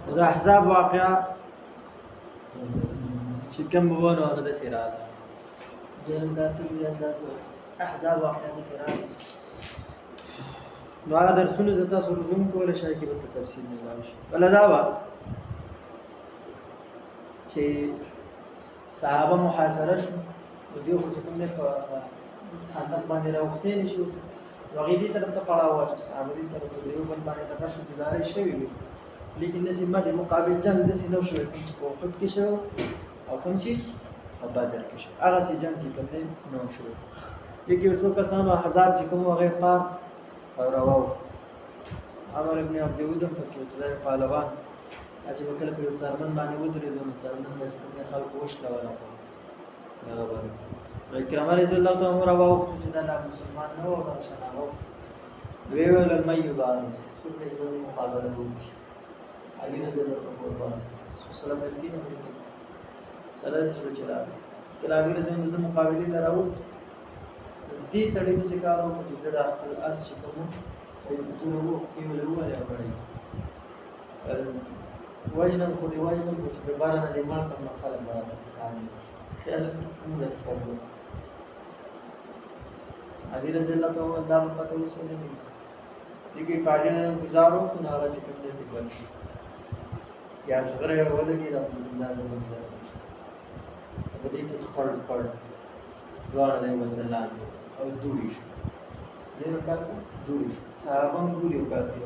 د احزاب واقعا چې کوم وونه هغه داسې راغله ځینې کارته دي اندازه احزاب واقعا داسې راغله نو هغه درسونه د تاسو رجوم کولی شئ کې به ته تفصیل نه لاړ شي بله دا وه چې صحابه محاصره شو نو دوی خو چې کوم دی په خندق باندې راوښتې نه شي اوس نو هغې دې طرف ته پړاو واچو صحابه دې طرف ته د یو بل باندې دغه شو ګزارې شوې وي لیکن داسې مد مقابل جنګ داسې نه شوی کوم چې په احد کې شوی او کوم چې په بدر کې شوی هغسې جنګ چې کوم دی نه شوی لیکن یو څو کسانو احزاب چې کوم هغې پار او راواوښت عمر ابن عبدود هم پکې و چې دا یو پهلوان چې به کله په یو څارمن باندې ودرېدو نو څارمن به چې کوم دی خلکو وشلوله دغه باندې نو اکرمه رضي الله تعالی عنه راواوښتو چې دا لا مسلمان نه و دغه شان هغه ویې ویل المن یبارز څوک دی زموږ مقابله وکړي علي رضی الله عنه ورپاس سلام علیکم سره شو چې راغی کله علي رضی الله عنه د مقابلې ته راووت دې سړي داسې کار وکړ چې د خپل اس چې کوم دونه وخت یې ولولې کړی وجنم خو دې وجنم چې د بار نه دې مال کوم خلک به تاسو خاني خیال موږ څه علي رضی الله عنه دا په پته وسو نه دي دغه پاجنه گزارو کو نه راځي کوم دې په یا څنګه ولګي دا اندازه وځي په دې کې خړ دوار دی مثلا او دوړي شو زه کار دوړي شو صاحب هم دوړي وکړي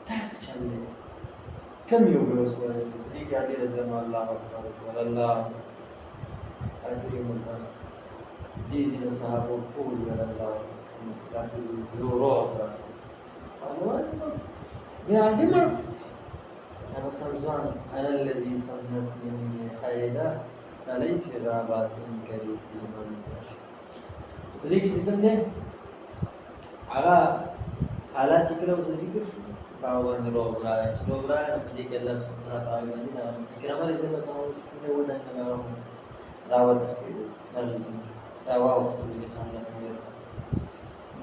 تاسو چلې کم یو وسوي دې کې علي رضی الله اکبر والله اجر مکان دې زین صاحب او الله لكن يوروبا يعني ما أنا سمزان أنا الذي صنعتني حيدا فليس رابات كريم في منزل ذيك ذكر ده على حالات ذكر وذكر شو باوان روبرا ذيك الله سبحانه وتعالى كلام رزق الله تعالى كده وده كلام راوت نرزق راوا وقت اللي خلنا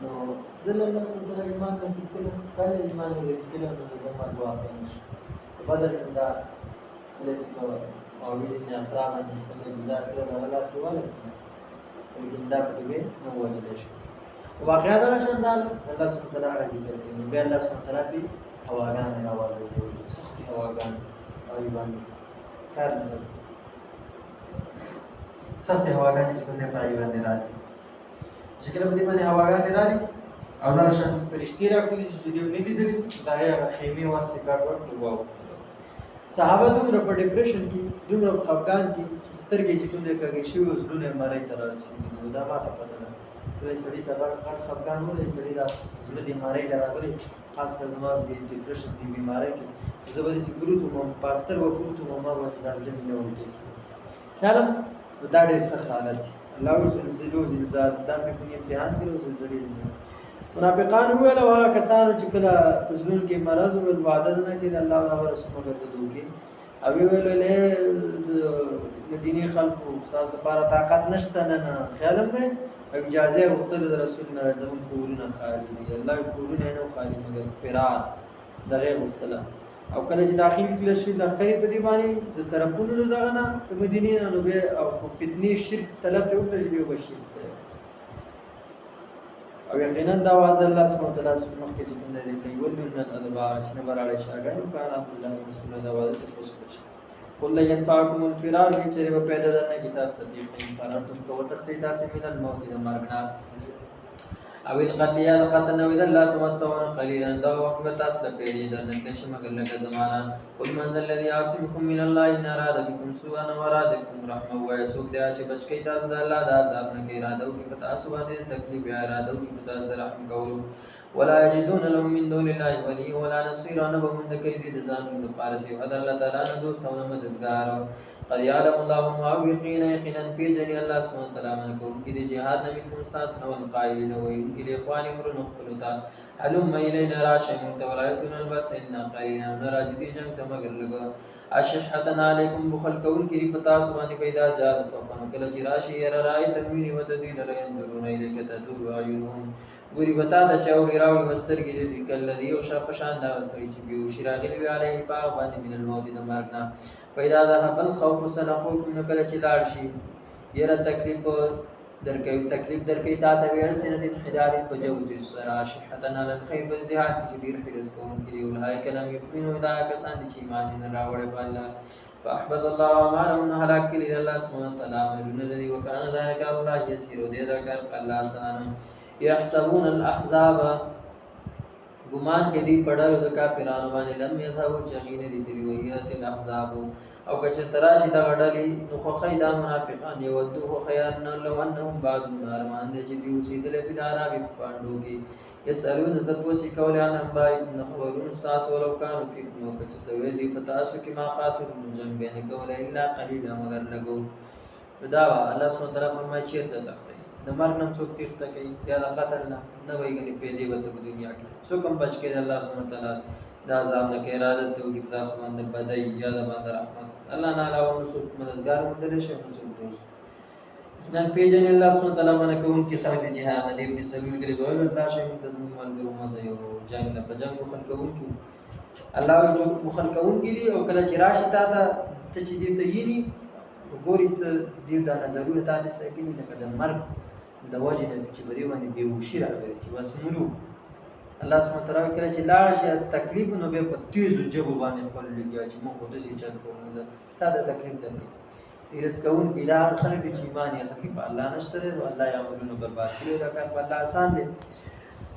نو دل الله سبحانه وتعالى ایمان نصیب کړو خیر ایمان دې کړو نو د ما دعا کوم بدر کندا لږ کو او ویزه نه افراد باندې په گزار کړو الله سواله لیکن دا په دې نو وځل شي واقعا دا شاندار الله سبحانه وتعالى ذکر کوي به الله سبحانه وتعالى هواګان راوړي سخت هواګان او ایمان کار نه سخت هواګان چې په ایمان نه راځي چې کله په دې باندې هواګان راځي او دا شان پرشتي راکړي چې دوی نه لیدل دا یې خیمه ورسې کاټ وو صحابه دومره په ډیپریشن کې دومره په خفګان کې سترګې چې کوم دې کوي شی وزلونه مړی تر رسیدي دا ما ته پته نه دوی سړی ته غټ خفګان ولې سړی دا زړه دې مړی راغلی خاص کر زما د ډیپریشن دی بیماری کې زبردي سي ګروتو مو پاستر و ګروتو مو ما وځ دا ځل نه ولې خیال دا ډېر سخت حالت الله زلزلو زلزال دا په کوم امتحان کې زلزلې منافقان ویل او کسانو چې کله پزلون کې مرض او وعده نه کړي الله او رسول مگر د دوی او ویل له مدینه خلکو تاسو لپاره طاقت نشته نه خیالم ده اجازه وختل د رسول نه زمون کورونه خالی دي الله کورونه نه خالی مگر فرات دغه وختل او کله چې داخلي کله شي د خیر په دی باندې د طرفونو دغه نه د مدینه نه به او فتنی شرک طلب ته وکړي دی وشي او یقینا دا وعده الله سبحانه وتعالى مخکې چې موږ دې کوي ول من الادبار چې نه براله شاګانو کار الله رسول الله وعده تفصیل شي قل ينفعكم الفرار چې چیرې په پیدا درنه کې تاسو ته دې فرار تم کو وتښتې تاسو من الموت د مرګنا او القتل قتل او اذا لا تمتعون قليلا دا وخت تاسو ته پیری درنه کې شي مگر لکه زمانہ قل من الذي يعصمكم من الله ان اراد بكم سوءا واراد بكم رحمه ويسوق دا چې بچی تاسو د الله د عذاب نه کې اراده او کې تاسو باندې تکلیف اراده او کې تاسو رحم کولو ولا يجدون لهم من دون الله ولي ولا نصير انا بمند كيد ذان د پارسي ود الله تعالی نه دوست او مددگار قد يعلم الله المعوقين يقينا في جل الله سبحانه وتعالى من کو کې د جهاد نبی مستثنا والقائلين وان کې اخوان امر نخلتا علم الينا راشم تولايتنا البسن قرينا نراجدي جنگ تمگر لگا اشحتنا عليكم بخل كون کې پتا سبحانه پیدا جاء فقن کله چې راشي ير راي تنوين مددين لا ينظرون اليك تدور عيونهم ګوري بتا د چاوړي راوړي مستر کې دې کله دی او شاپ شان دا سړي چې بیو شراغلی وی علیه پاک باندې من الموت د مرنا پیدا ده بل خوف سنقوکم کله چې لاړ شي یره تکلیف درکې تا ته ویل سنت انحدار په جوت الصراحتن علی الخير بالزهاد چې ډیر فلس کوم کې ولای کلم یقینو دا کسان چې ایمان نه راوړي په الله فاحبط الله اعمالهم هلاك لله الله سبحانه وتعالى امرنا الذي وكان ذلك الله يسير دې دا کار الله سبحانه يحسبون الاحزاب ګمان کې دي پړل د کافرانو باندې لم يذهبوا جميل دي تلويات الاحزاب او که تراشي دا غړلې نو خو خیدا منافقان یو دوه خیان لو انهم بعد نارمان دي چې دی اوسېدل په دارا په پاندو کې يسالون تاسو کولای ان انبایکم خبرون تاسو ولو کانوا فیکم او که ته دې په تاسو کې ما قاتل جنبین کولای الا قليلا مگر لګو دا الله سبحانه وتعالى فرمایي چې د مرګ نن څوک تیښته کوي یا د قتل نه وایي پیدا وته په دنیا کې څوک هم بچ کېږي الله سبحانه وتعالى دا ځان نه کې اراده ته وي په تاسو باندې بدای یا د باندې رحمت الله نه علاوه څوک مددگار مندل شي څوک دوست نن پیژن الله سبحانه وتعالى باندې کوم چې خلک جهاد د ابن سبیل کې به الله شي تاسو ملګرو مزه یو جنگ نه بجنګ خلکون کې الله جو مخلقون کې دي او کله چې راشي تا ته چې دې ته یې ګوري ته دې دا نظرونه تاسو سکینی لکه د مرګ د وجه نه چې بری باندې بیهوشي راغلی چې وسملو الله سبحانه وتعالى کله چې لاړ شي تکلیف نو به په تیزو جبو باندې خپل لګیا چې موږ د سې چل کوو نه دا د تکلیف درته ایرس کون کې دا خلک چې ایمان یې سکی په الله نشته او الله یې امرونه برباد کړي دا کار په الله آسان دي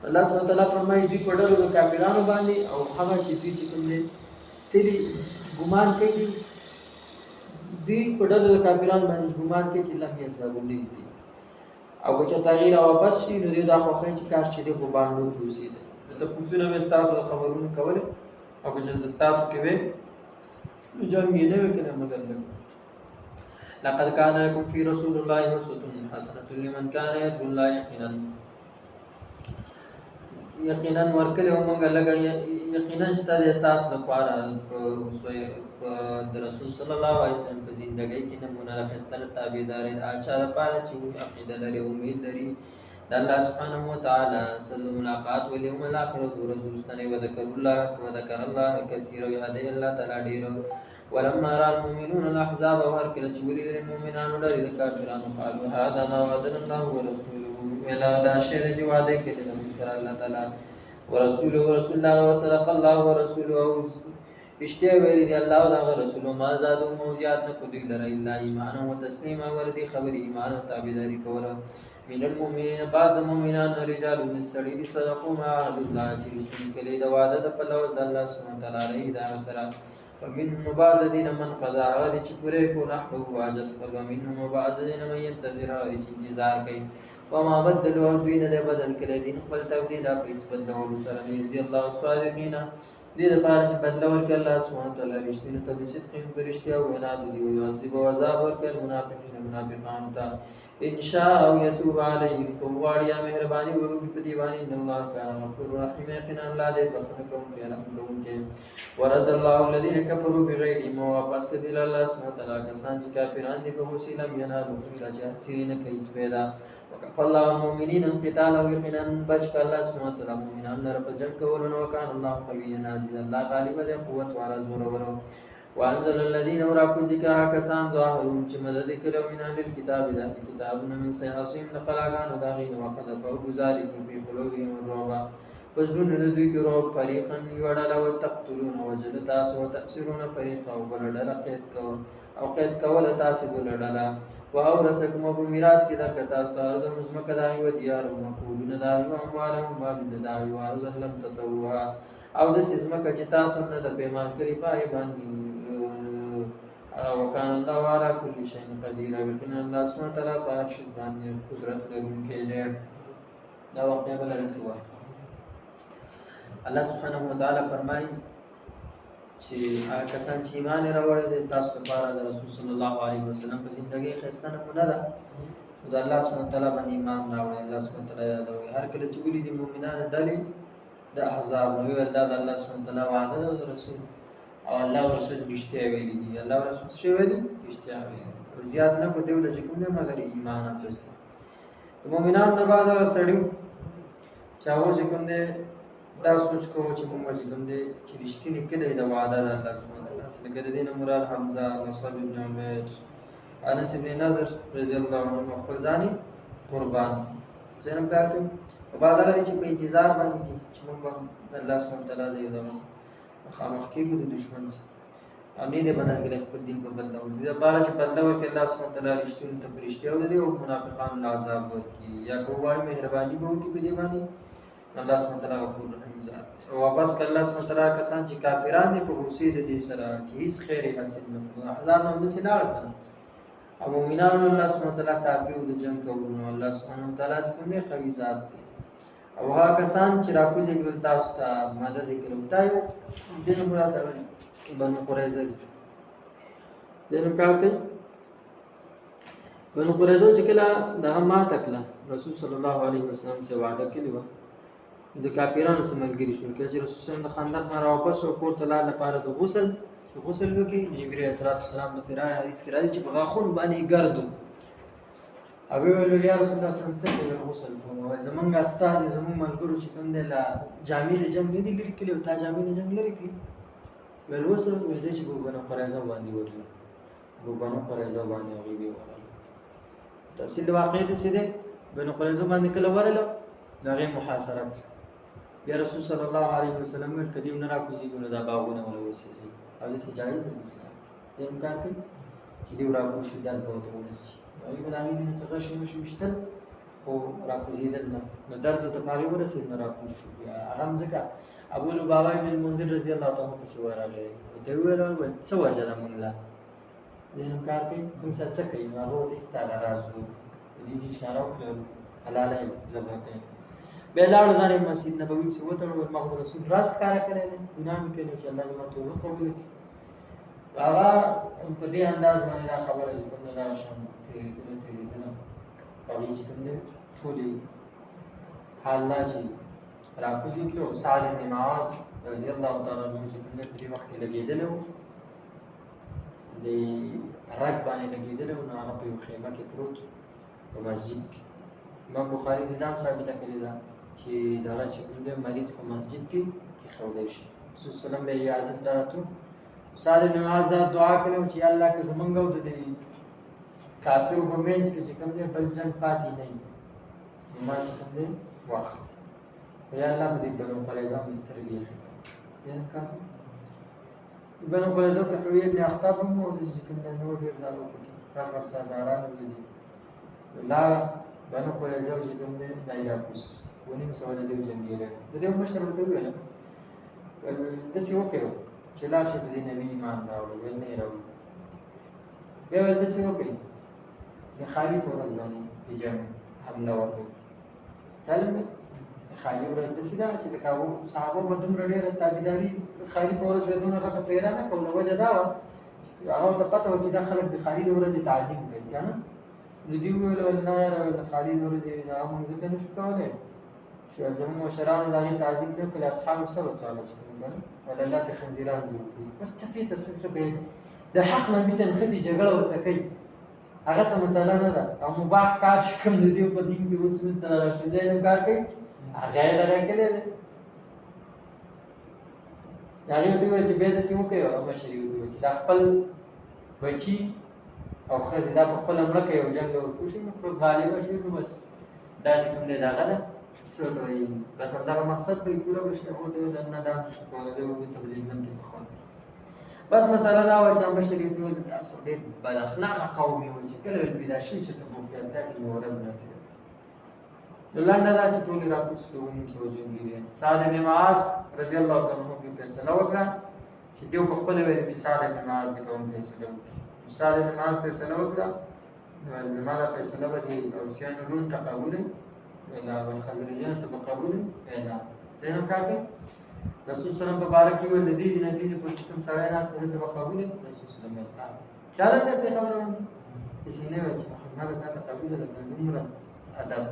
الله سبحانه وتعالى فرمایي دې په ډېرو کافرانو باندې او هغه چې دې کوم دي تیری ګمان کوي دې په ډېرو کافرانو باندې ګمان کوي چې لم یصابو دي او چې تغییر او واپس شي نو دا خو چې کار چې دې په باندې وځي ته پوښتنه مې تاسو خبرونه کوله او چې تاسو کې وې نو جنګ نه وکړه مگر نه لقد كان لكم في رسول الله اسوة حسنة لمن كان يرجو الله یقینا ورکله موږ لګا یقینا ستاسو تاسو لپاره د رسول صلی الله علیه وسلم په ژوندۍ کې نمونه راخستل تابعدار اچا لپاره چې عقیده لري امید لري د الله سبحانه و تعالی سره ملاقات او یوم الاخر او رسول ستنه وذكر الله كثيرا يهدي الله تعالی ډیر ولما را المؤمنون الاحزاب وهر کله چې ولید المؤمنانو لري د کافرانو قالوا هذا ما وعدنا الله ورسوله ولا دا شی چې وعده کړي د سره الله تعالی ورسوله رسول الله وصدق الله ورسوله اشتیا ویلی دی الله او رسول ما زادو موزیات نه کو دی لره الا ایمان او تسلیم اور دی خبر ایمان او تابعداري کوله من المؤمنین بعض المؤمنان رجال من سړي دي صدقوا ما عهد الله چې رښتینی کړي د وعده د په لور د الله سبحانه وتعالى دا سره فمن مبادلین من قضا هغه چې پوره کو نحو واجت ومن مبادلین من ينتظر هغه چې انتظار کوي وما بدلوا دوی نه بدل کړي دین خپل تبدیل په نسبت د ورو سره دی الله صادقین دې لپاره چې بدل ورکړي الله سبحانه وتعالى رښتینی ته صدقین برشتیا او نه دی او عذاب او عذاب ورکړي منافقین منافقان ته ان شاء او يتوب عليهم کوواړیا مهرباني وکړي په دی باندې الله کان غفور رحیم یقینا الله دې بخښنه کوونکی رحم کوونکی ورد الله الذين كفروا بغير ما واپس کړي الله سبحانه وتعالى کسان چې کافران دي په وسیله ينالو خیرات سینه کوي پیدا وكف الله المؤمنين القتال ويقينا بچ الله سبحانه وتعالى مؤمنان لره په جنگ کولو وکړ الله قوي نازل الله غالب دې قوت والا زور ورو وانزل الذين وراكوا ذكر كسان ظاهرون چې مدد کړو من اهل الكتاب ذا کتابنا من سياسين نقلاغان داغين وقد فوق ذلك في قلوبهم الرعب فجرون دوی کې روب فريقا يوړل او تقتلون وجد تاسو وتأسرون فريقا وبلدل قید کو او قید کول تاسو بلدل واورثكم ابو میراث کې دا تاسو ته د مزمکه دای و دیار او مقولون دای او اموالهم باب دای او ارزن لم تطوها او د سزمکه چې تاسو نه د پیمان کړی پای باندې وکان الله وعلى كل شيء قدير وکنا الله سبحانه وتعالى په هر شي باندې قدرت لرونکی دی دا وخت به لرسوا الله سبحانه وتعالى فرمایي چې هغه کسان چې ایمان راوړل دي تاسو لپاره د رسول صلی الله علیه وسلم په زندګۍ خسته نمونه ده د الله سبحانه وتعالى باندې ایمان راوړل الله سبحانه وتعالى دا هر کله چې ولې د مؤمنانو ډلې د احزاب نو الله سبحانه وتعالى وعده د رسول او الله رسول رښتیا ویلي دي الله رسول څه ویلي رښتیا ویلي زیات نه کو دیول چې کوم نه مگر ایمان اخلي مؤمنان نه بعد سړیو چې هغه چې کوم دی دا سوچ کوو چې موږ چې کوم دی چې رښتینې کله د وعده د الله سبحانه وتعالی سره لکه د دې نه مراد حمزه، مصعب بن عمیر، انس بن نضر رضی الله عنه خپل ځاني قربان زینم کار کوي. او بعض هغه دي چې په انتظار باندې دي چې موږ به د الله سبحانه وتعالی د یو دغه مخامخ کېږو د دشمن سره او نه دې بدل کړي خپل دین په بدلول دي لپاره چې بدلول کې الله سبحانه وتعالی رښتینو ته رښتیا ودرې او منافقانو له عذاب ورکړي یا کوواړي مهرباني به وکړي په دې باندې الله سبحانه وتعالی غفور رحیم ذات او واپس کله الله سبحانه وتعالی کسان چې کافران دي په غصې د دې سره چې هیڅ خیر حاصل نه کړي احزاب هم داسې لاړ کړه او مؤمنانو الله سبحانه وتعالی کافي او د جنگ کولو الله سبحانه وتعالی څخه قوي ذات دی او هغه کسان چې راکوزي کول تاسو ته مدد وکړي دا یو دین مراد دی بنو قریظه دي دنو کار کوي بنو قریظه چې کله دغه ما تکله رسول صلی الله علیه وسلم سره وعده کړی و د کافرانو سره ملګری شو چې رسول صلی الله خندق نه راوپس او کور ته لاړ لپاره د غسل وکړي جبرئیل علیه السلام په سره حدیث کې راځي چې په غاخون باندې ګردو او ویل یا رسول الله صلی الله علیه وسلم غسل کوم او زمونږ استاد زمونږ ملګرو چې کوم دی لا جامع د جنگ نه دي لري کړي او تا جامع د جنگ لري کړي ول وسل ورځي چې بنو قریظه باندې ورغلو بنو قریظه باندې غوي ورغلو تفصیل واقع دي سیده بنو قریظه باندې کله ورغلو دغه محاصره بیا رسول صلی الله علیه وسلم قدیم نه راکوزي ګنو دا باغونه ولا وسیږي او دې جایز نه اسلام دې امکان کوي چې دی راکوشي دال په ونسي او یو باندې دې څنګه شي مشتل او راکوزیدل نو درد ته پاره ورسېد نه راکوش شو بیا هغه ځکه ابو لبابا بن منذر رضی الله تعالی عنہ څخه ورغلی ته ویل څه وجه ده مونږ لا دې امکان کوي موږ څه کوي هغه ته استاله راځو دې اشاره وکړو حلاله زبر کوي بلاړو ځانې مسجد نبوي څخه وته او رسول راست کار کړی دی ګناه مې کړی چې الله دې توبه قبول کړي هغه په دې انداز باندې دا خبره کوي دا شان کې نه پوي چې کوم دې ټولي حال لا چې راکوزي کړو سعد بن معاذ رضی الله تعالی عنہ چې کوم دې وخت کې لګیدل د رګ باندې لګیدل نو هغه په خیمه کې پروت په مسجد کې امام بخاری د دام ثابت کړی دا چې دا چې کوم دې مریض په مسجد کې خولې شي رسول سلام به عادت دراتو ساره نماز دا دعا کړو چې الله که زمونږ او د کافر او مومنس کې چې کوم دې بل جنگ پاتې نه وي ما چې کوم دې واخ یا الله دې بنو قریظه مسترګي یا کافر بنو قریظه کې حوی ابن اخطاب مو د ذکر نه نور ډیر دا وکړي کافر سرداران دي لا بنو قریظه چې کوم دې دایره کوس ونیم سوال دې جنگیره دې مشر ته ویل د څه وکړو چې لا شي د نبی ایمان راوړو ول نه راوړو بیا د څه وکړي د خالی پرز باندې ایجام حمله وکړي کله خالی ورځ د سیدا چې د کاو صحابه په دومره ډېره تابعداري خالی پرز ودونه راته پیرا نه کوله وجه دا هغه ته پته و چې د خلک د خالی ورځ تعظیم کوي کنه نو دی ویل نه راو د خالی ورځ دا موږ ځکه نشو کولای شو زموږ مشرانو د تعظیم نه کول اصحاب سره تعالی څنګه ولا لا تخنزيران جوړ کړي بس تفې تاسو به د حق نه به څنګه ختي جګړه وسکي هغه څه مسله نه ده او مباح کار کوم د دې په دین کې اوس مستر راشي ځای نه کار کوي هغه یې راکړي دا یو دی چې به د سیمو کې او مشري وي چې د خپل بچي او خزې دا په خپل ملک یو جنگ او کوشي نو په غالب شي نو بس دا کوم دی دا غره څه ته وایي بس دا مقصد به پوره بشي او ته نه دا شو کولای دی او مستقبل ژوند کې څه بس مسألة دا و چې بشري ټول تاسو دې بد اخلاق قومي و چې کله پیدا شي چې ته په فیاض کې ورځ نه کړې لنډه دا چې ټول راپوس کوونیم سوجونګي سعد بن معاذ رضی الله تعالی عنہ په فیصله وکړه چې دیو په خپل ویل چې سعد بن معاذ د کوم فیصله وکړه سعد بن معاذ فیصله وکړه نو ما فیصله وکړه او سیانون تقبل ولا والخزرجان تقبل نه دنه کاږي رسول سلام په بارک کې ول دې نه دې په کوم سره ناس ته په قبول رسول سلام چاله ته خبره چې نه و چې محمد ته قبول د عمره ادب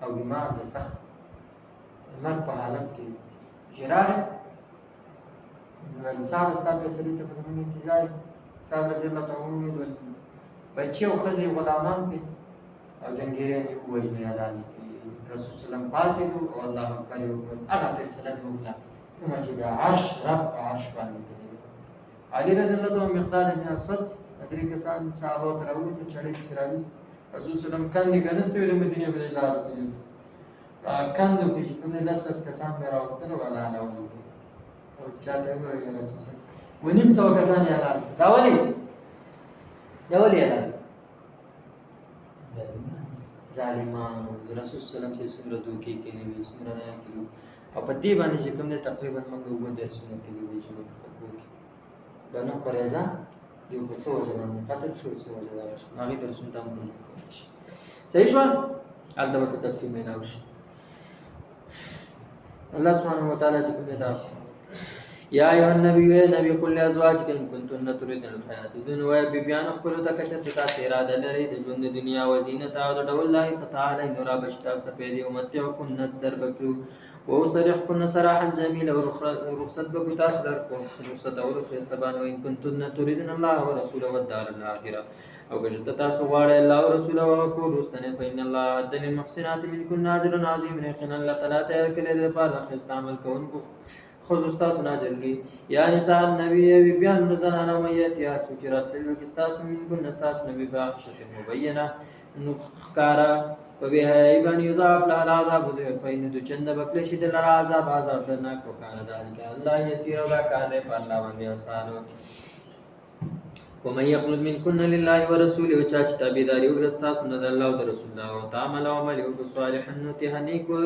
او بیمار د سخت مرګ په حالت کې جرار انسان ستاسو سره ته په انتظار صاحب رضی الله تعالی عنہ بچي او خزي غلامان دي او جنگیران یې وژني اعلان رسول سلام پاسېدو او الله اکبر یې وکړ هغه فیصله دې وکړه کومه چې د عرش رب په عرش باندې کړې علي رضی الله عنه مقداد بن اسود درې کسان صحابه ته راووتل چړې پسې راویست رسول سلام کندې ګنستې وې د مدینې په لاره کې کندو کې چې کوم 10 کسان مې راوستل او الله نه وکړ اوس چاته وایي رسول سلام ونیم سو کسان یې حلال دا ولې حلال ظالمانو رسول سلام چې څومره دوکې کړي وي څومره نه کړي او په دې باندې چې کوم دې تقریبا موږ وګورو درسونه کړي دي چې موږ خلکو کې دا نو پرېزا دی په څو وجه باندې قتل شو څو وجه دا شو هغه درسونه تم کولی شي صحیح شو البته تفصیل نه راوشي الله سبحانه وتعالى چې کوم دا یا ایها النبی نبی قل ازواجک ان کنتن تريدن الحیات الدنیا و بیان خپل ته کچته تاسو اراده لرئ د ژوند دنیا و زینت او د ډول الله تعالی نور بشتا ست پیدا او متع کن دربکو و صرحكن صراحا جميلا ورخصت بكو تاسو در رخصت او خستبان و ان کنتن تريدن الله ورسوله والدار الاخره او بجد تاسو غواړئ الله او رسول او کو رستنه فإن الله عد للمحسنات منكن ناظر عظیم یقینا الله تعالی ته کله د پاره استعمال کوونکو خذ استاذ ناجلی یا نساء النبی بیان زنانه میت یا چرات له استاذ منکن نساس نبی فاحشه مبینه نخکارا وبها ایبان یضاف لا العذاب فین دو چند بکل شد العذاب عذاب درناک وکانه ذلك الله یسیر ولا کانه الله باندې آسان ومن يقنط منكن لله ورسوله وچاچ تابعداري وګرستا سنت الله او رسول الله او تعامل او عمل او صالح نتهني کو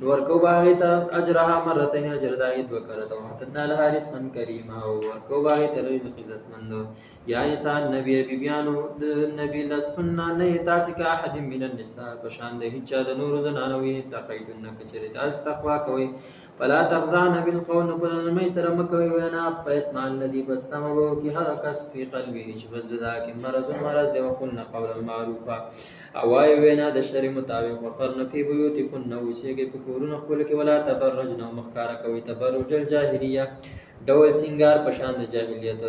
نور کو باغیت اجرها مرتين اجر داید وکړه او حتنا لها رزقا کریما او کو باغیت رزق عزت مند یا انسان نبی بیانو نبی لستنا نه تاسو کا احد من النساء بشان ده چا د نور زنانوي تقیدن کچری تاسو تقوا کوي فلا تخزان بالقول نقول ما يسر مكوي وانا فيتمان الذي بستمو کی هر کس فی قلبه چې بس ذاک مرض دی وقلنا قولا معروفا اوای وینا د شری مطابق وقرن فی بیوتکن نو شیګه په کورونو خپل کې ولا تبرجن مخکارا کوي تبرج الجاهلیه ډول سنگار پشان د جاهلیت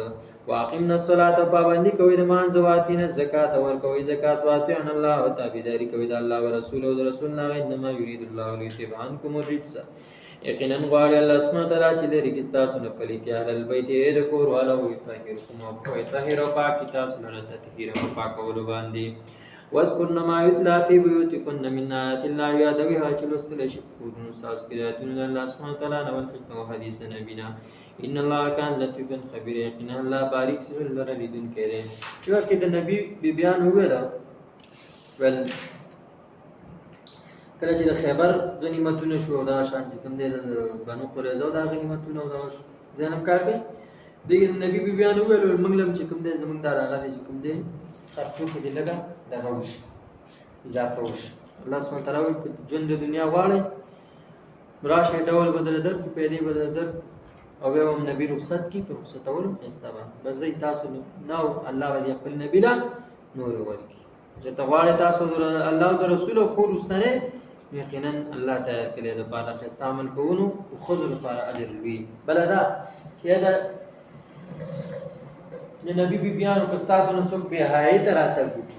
واقمنا الصلاه پابندی کوي د مان زواتین زکات ور کوي زکات واطعن الله او تابعداري کوي د الله او رسول او رسول نه انما یرید الله لیذهب عنکم الرجس یقینا غواړي الله سبحانه تعالی چې لري کې تاسو نه پلیت اهل البيت د کور والا وي طاهركم او طاهر او پاک تاسو نه تطهیر او پاک ول باندې واذكرن ما يتلى في بيوتكن من آيات الله يدويها چلوستل شي کورونو تاسو کې آیاتونه الله سبحانه تعالی نو حکم او حدیث نبینا ان الله كان لطيفا خبيرا یقینا الله باریک سره لره لیدون کړي چې کې د نبی بیان وګړه ول کله چې د خیبر غنیمتونه شو دا شان چې کوم دي بنو قریظه دا غنیمتونه دا ځنم کار کوي د نبی بیان وګړه موږ لم چې کوم دي زمونږ دا راغلي چې کوم دي خرچو کې لګا دا روش اضافه وش الله سبحانه تعالی ژوند د دنیا غواړي راشه ډول بدل در پیدا بدل در او هم نبی رخصت کی پر رخصت اول استوا بس زي تاسو نو الله ولي خپل نبی لا نور ورکی چې تغواړي تاسو الله او رسول او کو رستنه یقینا الله تعالی کله د بعد استعمال کوونو او خذ لپاره اجر وی بلدا چې دا نبی بیان او تاسو نو څوک به هاي تراته کوي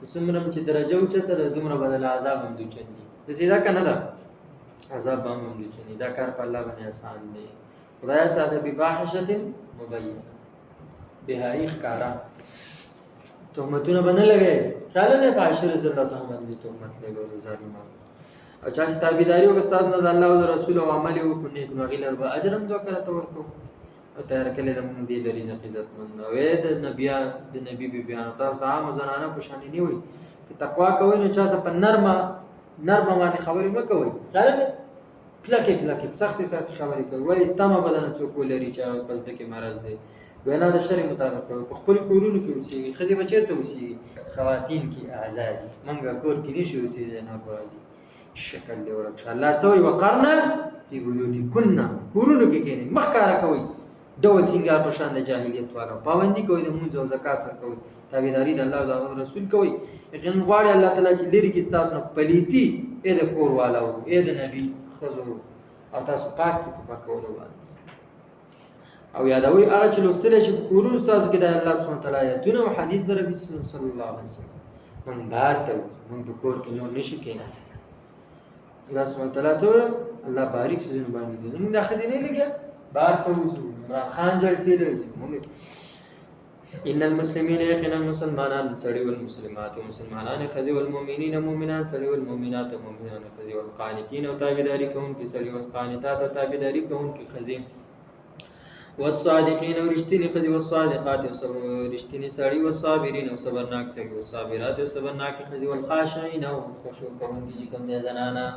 څومره چې درجه او چې تر دومره بدل عذاب هم دوی چندي زیاده کنه دا عذاب هم دوی چندي دا کار په الله باندې آسان دی خدای ساده بفاحشه مبینه بهایی ښکارا تهمتونه باندې لګي خیال نه فاحشه رسول الله تهمت دي تهمت لګول ظالمان او چې تابعداري او استاد نه الله او رسول او عمل او کو نیک نو غیلر به اجر هم دوکره تورکو او تیار کله د مونږ دی لري عزت مند او د نبی بیان تاسو د عام زنانه په شان نه وي چې تقوا کوي نو چا په نرمه باندې خبرې مکوئ خیال کلکه سختي خبرې کوي ولی تمه بدن څوک لري چې پس دغه مرز دی وینا د شری مطابق په خپل کورونو کې اوسېږي خزي بچیرته اوسېږي خواتین کې آزادي منګه کور کې نشي اوسېږي نه راځي شکل دی ورک الله څوي وقرنا فی بیوتکن کورونو کې کېنه مخکاره کوي ډول سنگار په شان د جاهلیت والا پابندي کوي د مونږ او زکات ورکوي تابعداري د الله او رسول کوي یقینا غواړي الله تعالی چې لري کې تاسو نه پلیتی اې د کور والا او اې د نبی خزو او تاسو پاک په پاکولو باندې او یادوي هغه چې لوستل شي کورونو تاسو کې د الله سبحانه تعالی آیاتونه او حدیث د رسول صلی الله علیه وسلم من بار ته من د کور کې نور نشي کېناست الله سبحانه وتعالى څه الله باریک سيزونه باندې دي موږ د خزینه لګیا بار ته وځو عمران خان جلسې لږ موږ ان المسلمین یقینا مسلمانان سړي والمسلمات ومسلمانان خزي والمؤمنین مؤمنان سړي والمؤمنات مؤمنان خزي والقانتين او تابعداري کوونکي سړي والقانتات او تابعداري کوونکي خزي والصادقين او رښتینی خزي والصادقات او رښتینی سړي والصابرین او صبرناک سړي والصابرات او صبرناک خزي والخاشعين او خشوع کوونکي کوم دي زنانا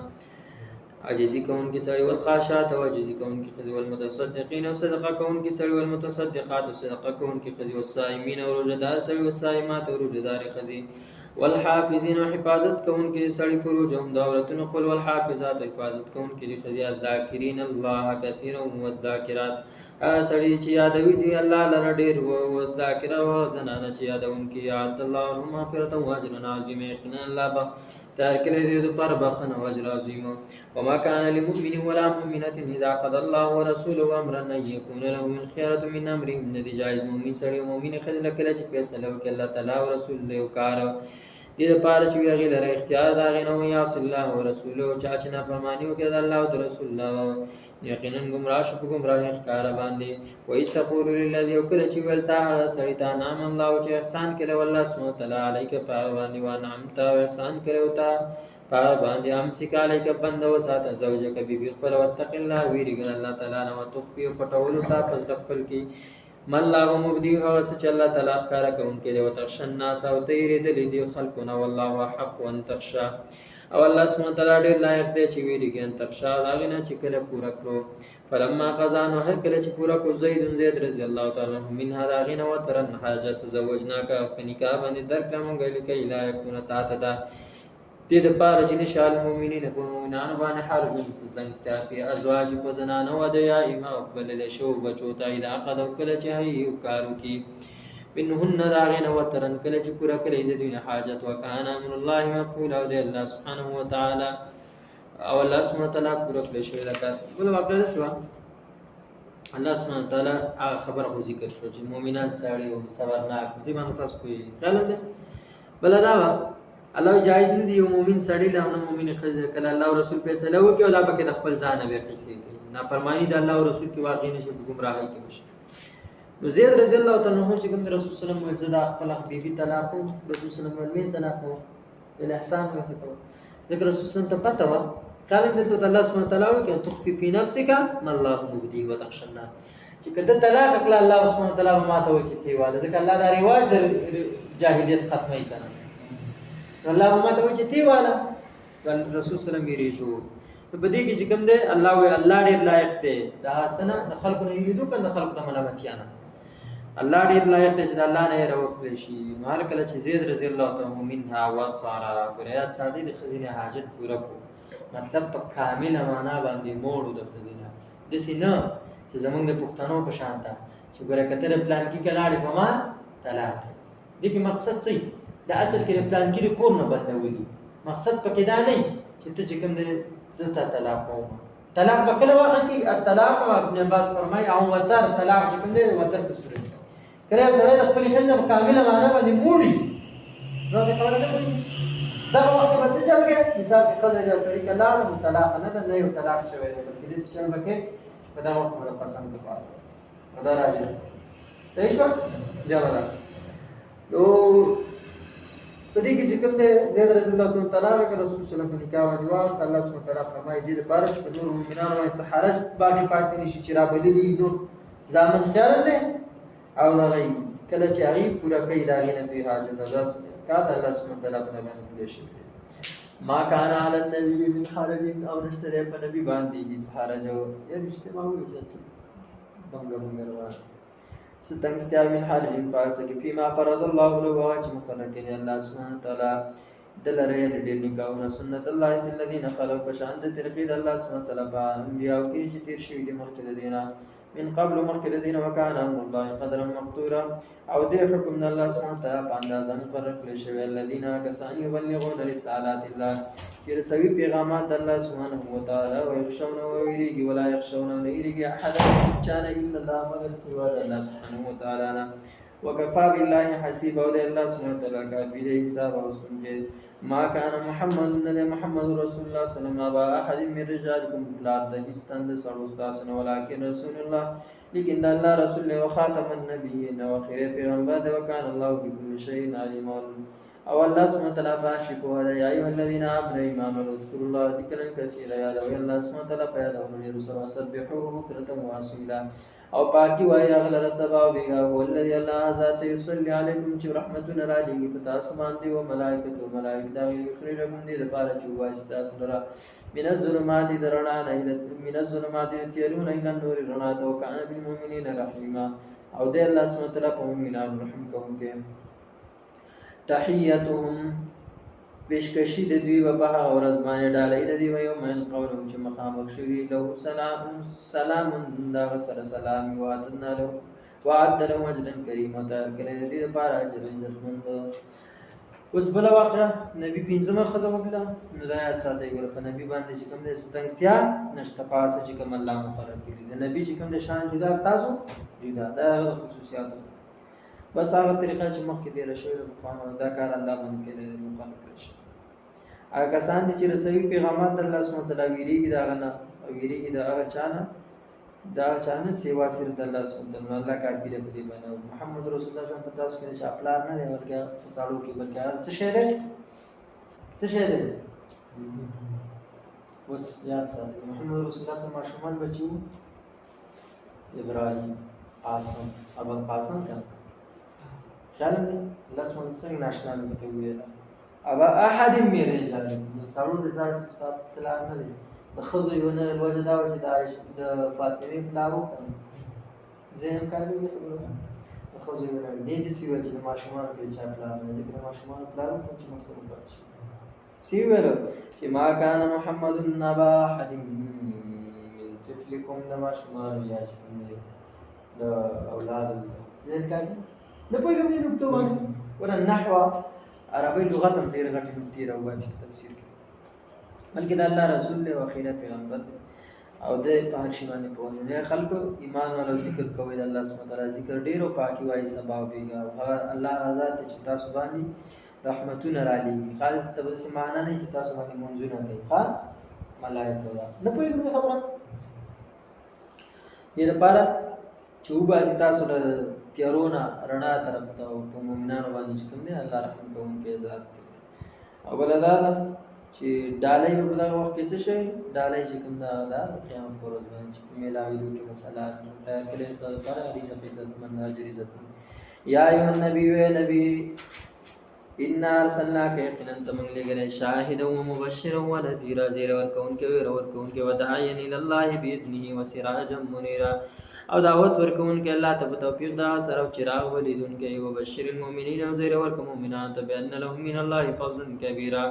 عجزی کون کی سړی والخاشعات او عجزی کون کی خزی والمتصدقین او صدقه کون کی سړی والمتصدقات او صدقه کون کی خزی والصائمین او روزدار سړی والصائمات او روزدار خزی والحافظین او حفاظت کون کی سړی فروجهم داورتن قل والحافظات حفاظت کون کی خزی الذاکرین الله کثیرا والذاکرات سړی چې یادوي دی الله لره ډیر او ذاکره او زنانه چې یادون کی یاد الله مغفرت او اجر عظیم یقینا الله تاركنا يريد طربخا واجر عظيما وما كان لمؤمن ولا مؤمنة إذا قضى الله ورسوله أمرا أن يكون له من خيرة من أمرهم الذي جائز مؤمن سري ومؤمن خذل كلا چې فیصله وکړي الله تعالی او رسول له کار دې لپاره چې هغه لره اختیار دا غنه او یا صلی الله او رسوله چې نه فرمانی وکړي الله او رسول الله یقینا گمراه شو په گمراه ښکار باندې وایي تقول للذي وکړه چې ولتا سړیتا نام الله او چې احسان کړي والله سبحانه وتعالى عليك فاواني وانعمت احسان کړي او تا باندې امسک عليك بند وسات زوجك بيبي خپل وتق الله ویریګل الله تعالی نو توفي پټول تا پس خپل کی من لا مبدي هو چې الله تعالی ښکارا کوونکې دی او تخشن الناس او تیرې دي دي خلقنا والله حق وان تخشى او الله سبحانه وتعالى ډېر لایق دی چې ویریږي ان تخشا هغه نه چې کله پورا کړو فلما قضا نو هر کله چې پورا کو زید رضی الله تعالی عنہ من هذا غنه وترن حاجت زوجناک فنکاح باندې درکړم غل کې لا یکون تا تدا دې د پاره چې نشال مؤمنین په مؤمنانو باندې حرج مستلزم استعفی ازواج کو زنانه و د یا ایما قبل له شو بچو تا اذا قد کله چې هي کارو کی منهن داغین وترن کله چې پورا کړي د دین حاجت وکانا من الله مفعول او د الله سبحانه و تعالی او الله سبحانه و تعالی پورا کړی شوی لکه بل واقع ده سوا الله سبحانه و تعالی خبر خو ذکر شو چې مؤمنان سړي او صبرناک دي باندې تاسو کوی خیال ده بل دا الله جایز نه دی یو مؤمن سړی له نو مؤمن خزه کله الله او رسول فیصله وکړي او دا به د خپل ځان به قصې کوي نافرمانی د الله او رسول کې واقع نشي گمراهی کې مشي نو زید رضی الله تعالی عنہ چې کوم رسول صلی الله علیه وسلم خپل بیبي طلاق او رسول صلی الله علیه وسلم طلاق او بل احسان وکړو ذکر رسول صلی الله علیه وسلم ته پته و قال ان الله سبحانه وتعالى وکړي تخفي في نفسك ما الله مبدي وتخشى الناس چې کله طلاق کړه الله سبحانه وتعالى ما ته وکړي تی واده ځکه الله دا رواج د جاهلیت ختمه کړه الله ما ته وکړي تی واده رسول صلی الله علیه وسلم یې په دې کې چې کوم دی الله وی الله ډېر لایق دی دا سنه د خلکو نه یریدو کنه خلکو ته ملامتیانه الله ډېر لایق دی چې الله نه راوکړي شي نو هر کله چې زید رضی الله تعالی منها وصارا قریات ساده د خزینه حاجت پوره کو مطلب په کامل معنا باندې موړو د خزینه د سینه چې زمونږ د پښتنو په شان ته چې ګوره کتل پلان کې کلاړې په ما طلاق دې کې مقصد څه د اصل کې پلان کې کور نه بدلوي مقصد پکې دا نه چې ته چې کوم د زتا طلاق کوم طلاق په کله وخت کې الطلاق ابن عباس فرمایي او وتر طلاق چې کوم دی وتر په صورت کله سره د خپل خنده کامله معنا باندې موړي نو دا خبره ده دا وخت په څه چل کې مثال په کله یا سړي کله نو طلاق نه یو طلاق شوی دی بلکې دې چل بکې په دا وخت باندې پسند کوي دا راځي صحیح شو جواب نو په دې کې چې کوم دی زید رضی الله تعالی عنہ رسول صلی الله علیه وسلم نکاح باندې واسطه الله سبحانه وتعالی فرمایي دې لپاره چې په نور مومنانو باندې څه حرج باندې پاتې نشي چې را بللی نو ځامن خیال دی او دا غي کله چې هغه پورا کوي دا غي نه دوی حاجت راز کا د الله سبحانه وتعالی په باندې دې شي ما کان علی النبی من حرج او نشته په نبی باندې هیڅ حرج او یې اجتماع وکړي بنګ ستنګستیا من حرج پاسه کې فيما فرض الله له واجب مقرر کړي الله سبحانه وتعالی دلره دې نکاحونه سنت الله الذين خلق بشان د ترقید الله سبحانه وتعالی انبیاء کې چې تیر شوی د مختلف دینه من قبل مختلف دینه وکانه امر الله قدرا مقدورا او دې حکم الله سبحانه وتعالی په اندازه مقرر کړی شوی الذين كسان يبلغون رسالات الله چې رسوي پیغامات الله سبحانه وتعالی او يخشون ويريږي ولا يخشون ويريږي احد چانه الا الله مگر سوا الله سبحانه وتعالی وكفى بالله حسيبا ودي الله سبحانه وتعالى كافي دي حساب وسنجد ما كان محمد ندي محمد رسول الله صلى الله عليه وسلم أبا أحد من رجالكم لا تهستند سرستاسن ولكن رسول الله لكن الله رسول وخاتم النبيين وخير پیغمبر وكان الله بكل شيء عليما او الله سبحانه وتعالى فاشكو يا ايها الذين امنوا ايمانوا اذكروا الله ذكرا كثيرا يا الله سبحانه وتعالى پیدا ونور رسول وسبحوه بكرة واصيلا او پاکی وای اغلر سبا بیگا هو الذي الله ذات يصلي عليكم چې رحمتنا راځي په تاسو باندې او ملائکه دا یخرجکم دې لپاره چې واسطه سره من الظلمات درنا نه من الظلمات تيرون الى النور رنا تو کان بالمؤمنین رحیما او دې الله سبحانه وتعالى په مؤمنانو رحم کوونکی تحیتهم پیشکشی د دوی په هغه ورځ باندې ډالۍ د دوی یو مل قولهم چې مخامخ شوي له سلام دا سره سلام وعدنا له وعد له اجرا کریما تر کله د دې لپاره اجر عزتمند. اوس بل واقعه نبی پنځمه خزه وکړه نو دا یاد ساتي ګور په نبی باندې چې کوم د ستنګستیا نشته پاتې چې کوم الله مقرر کړی د نبی چې کوم د شان جدا تاسو جدا دا خصوصیات بس هغه طریقه چې مخکې تیر شوی دا کار الله باندې کړی مقرر کړی شي. هغه کسان چې رسوي پیغامات د الله سبحانه وتعالى ویریږي دا غنه ویریږي دا هغه چانه سیوا سر د الله سبحانه وتعالى الله کار کړی په دې باندې محمد رسول الله صلی الله علیه وسلم چې خپل نه دی ورکه فسالو کې بلکې څه شه ده اوس یاد ساتئ محمد رسول الله صلی الله علیه وسلم بچو ابراهیم قاسم ابو قاسم کا خیال دی الله سبحانه وتعالى ناشنا لته ویل ابا احد من رجالکم سالو د ځای ستاسو طلاق نه دی د خزو یو نه وجه دا و چې د فاطمه پلارو کړه زهم کارګي د خزو یو نه دې سی و چې ماشومان کې چا پلار نه دي ماشومان پلارو کوم چې مطلب پاتې سی ویل چې ما کان محمد نبا احد من طفلکم د ماشومان یا چې د اولاد زهم کارګي نه پوهیږم دې نقطه باندې ورن نحو عربی لغت هم ډیر غټ نقطې راوباسي تفسیر کې بلکې د الله رسول له واخیره پیغمبر او د په هر شي باندې په نه خلکو ایمان او ذکر کوي د الله سبحانه وتعالى ذکر ډیر او پاکي وایي سبب بیګا او الله رضا ته چې تاسو باندې رحمتونه را لېږي خالص تبسم معنا نه چې تاسو باندې منځونه کوي ها ملائکه نه پوهیږم خبره دې لپاره چې وباسي تاسو له تیارونه رڼا طرف ته او په مؤمنانو باندې چې کوم دی الله رحم کوونکی ذات دی. او بل دا چې ډالۍ په دغه وخت کې څه شي ډالۍ چې کوم دا قیامت پر ورځ باندې چې میلاویدو کې مسله تیار کړي د لپاره حدیث په عزت مند اجر عزت یا ایه نبی و نبی ان ارسلناک یقینا تمن لګره شاهدا و مبشرا و نذیرا زیر ورکونکی ورکونکی وداعیا الی الله باذنه وسراجا منیرا او دعوت ورکوونکی الله ته په توفیق دا سره چراغ ولیدونکی او بشیر المؤمنین او زیر ورکو مؤمنان ته بان لهم من الله فضل کبیرا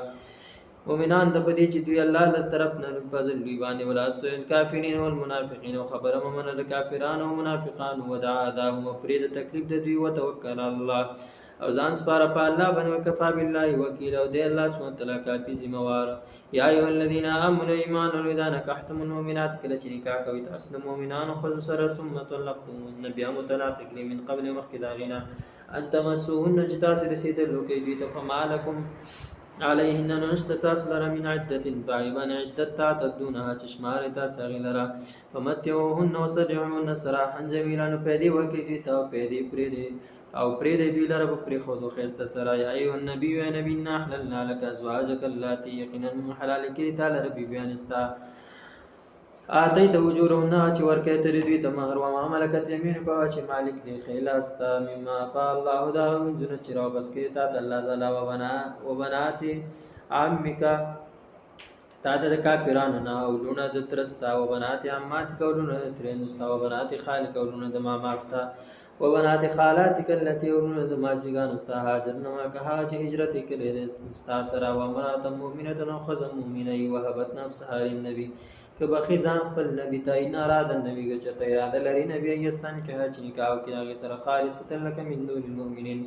مؤمنان د پدې چې دوی الله له طرف نه فضل دی باندې ولات الکافرین والمنافقین او خبره من د کافرانو او منافقانو ودعا دهم پرې د تکلیف د دوی وتوکل الله او ځان سپاره په الله باندې وکفا بالله وکیل او دی الله سبحانه وتعالى کافی ذمہ وار یا ایه الذین آمنوا ایمان ولذا نکحتم المؤمنات کله چې نکاح کوي تاسو د مؤمنانو خو سره ثم طلقتموهن بیا مطلق کړي من قبل مخکدارینا ان تمسوهن جتاس رسیدلو کې دوی ته فمالکم علیهن نشت تاسو لره من عدت طیبان عدت تعتدونها چشمار تاسو غیلرا فمتعوهن وسرعوهن سراحا جمیلا نو پیدي ورکې دوی ته پیدي پرې او پرې دوی لره په پرې خودو خسته سره یا ایه النبی و نبی نحللنا لك ازواجك اللاتي یقینا حلال کړي تعالی ربي بیانستا آتیت وجورهن چې ورکې ترې دوی ته مہر او ملکت یمین په چې مالک دی خیلاستا مما فالله دا منځونه چې راو بس کې تا الله تعالی و بنات عمک تا د کافرانو نه او لونه د ترستا و بنات عمات کولونه ترنستا و بنات خال کولونه د ماماستا و بنات خالاتک التي ورونه د ماسیګان استا حاضر نو که چې هجرت کړي د استا سره و امرات مؤمنه نو خزم مؤمنه وهبت نفسها للنبي که بخی ځان خپل نبی ته نه اراده نبی چې ته اراده لري نبی یستان کې چې نکاح کې هغه سره خالص تلک من دون المؤمنین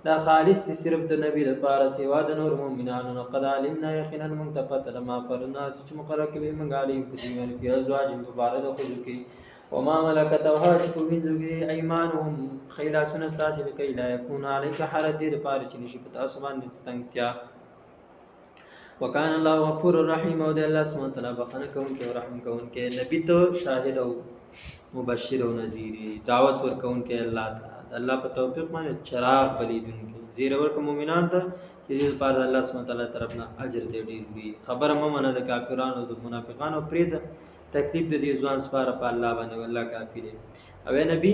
دا خالص دي صرف د نبی لپاره سیوا د نور مؤمنانو قد علمنا یقینا منتقت لما فرنا چې مقرر کړي منګالي په دې باندې ازواج مبارک خو کې وما ملكت وهاجك وینځوګي ايمانهم خیلاسون استاسي لکي لا يكون عليك حرج دې لپاره چې نشي په تاسو باندې ستنګستیا وکان الله غفور الرحیم او دې الله سبحانه وتعالى بخنه کوونکی او رحم کوونکی نبی ته شاهد او مبشر او نذیر دعوت ورکوونکی الله تعالی الله په توفیق باندې چراغ بلیدونکی زیر ورک مؤمنان ته چې دې لپاره الله سبحانه وتعالى طرفنا اجر دې ډیر وي خبره ممنه د کافرانو او د منافقانو پرې تکلیف د دې ځوان سپاره په الله باندې والله کافی دی او نبی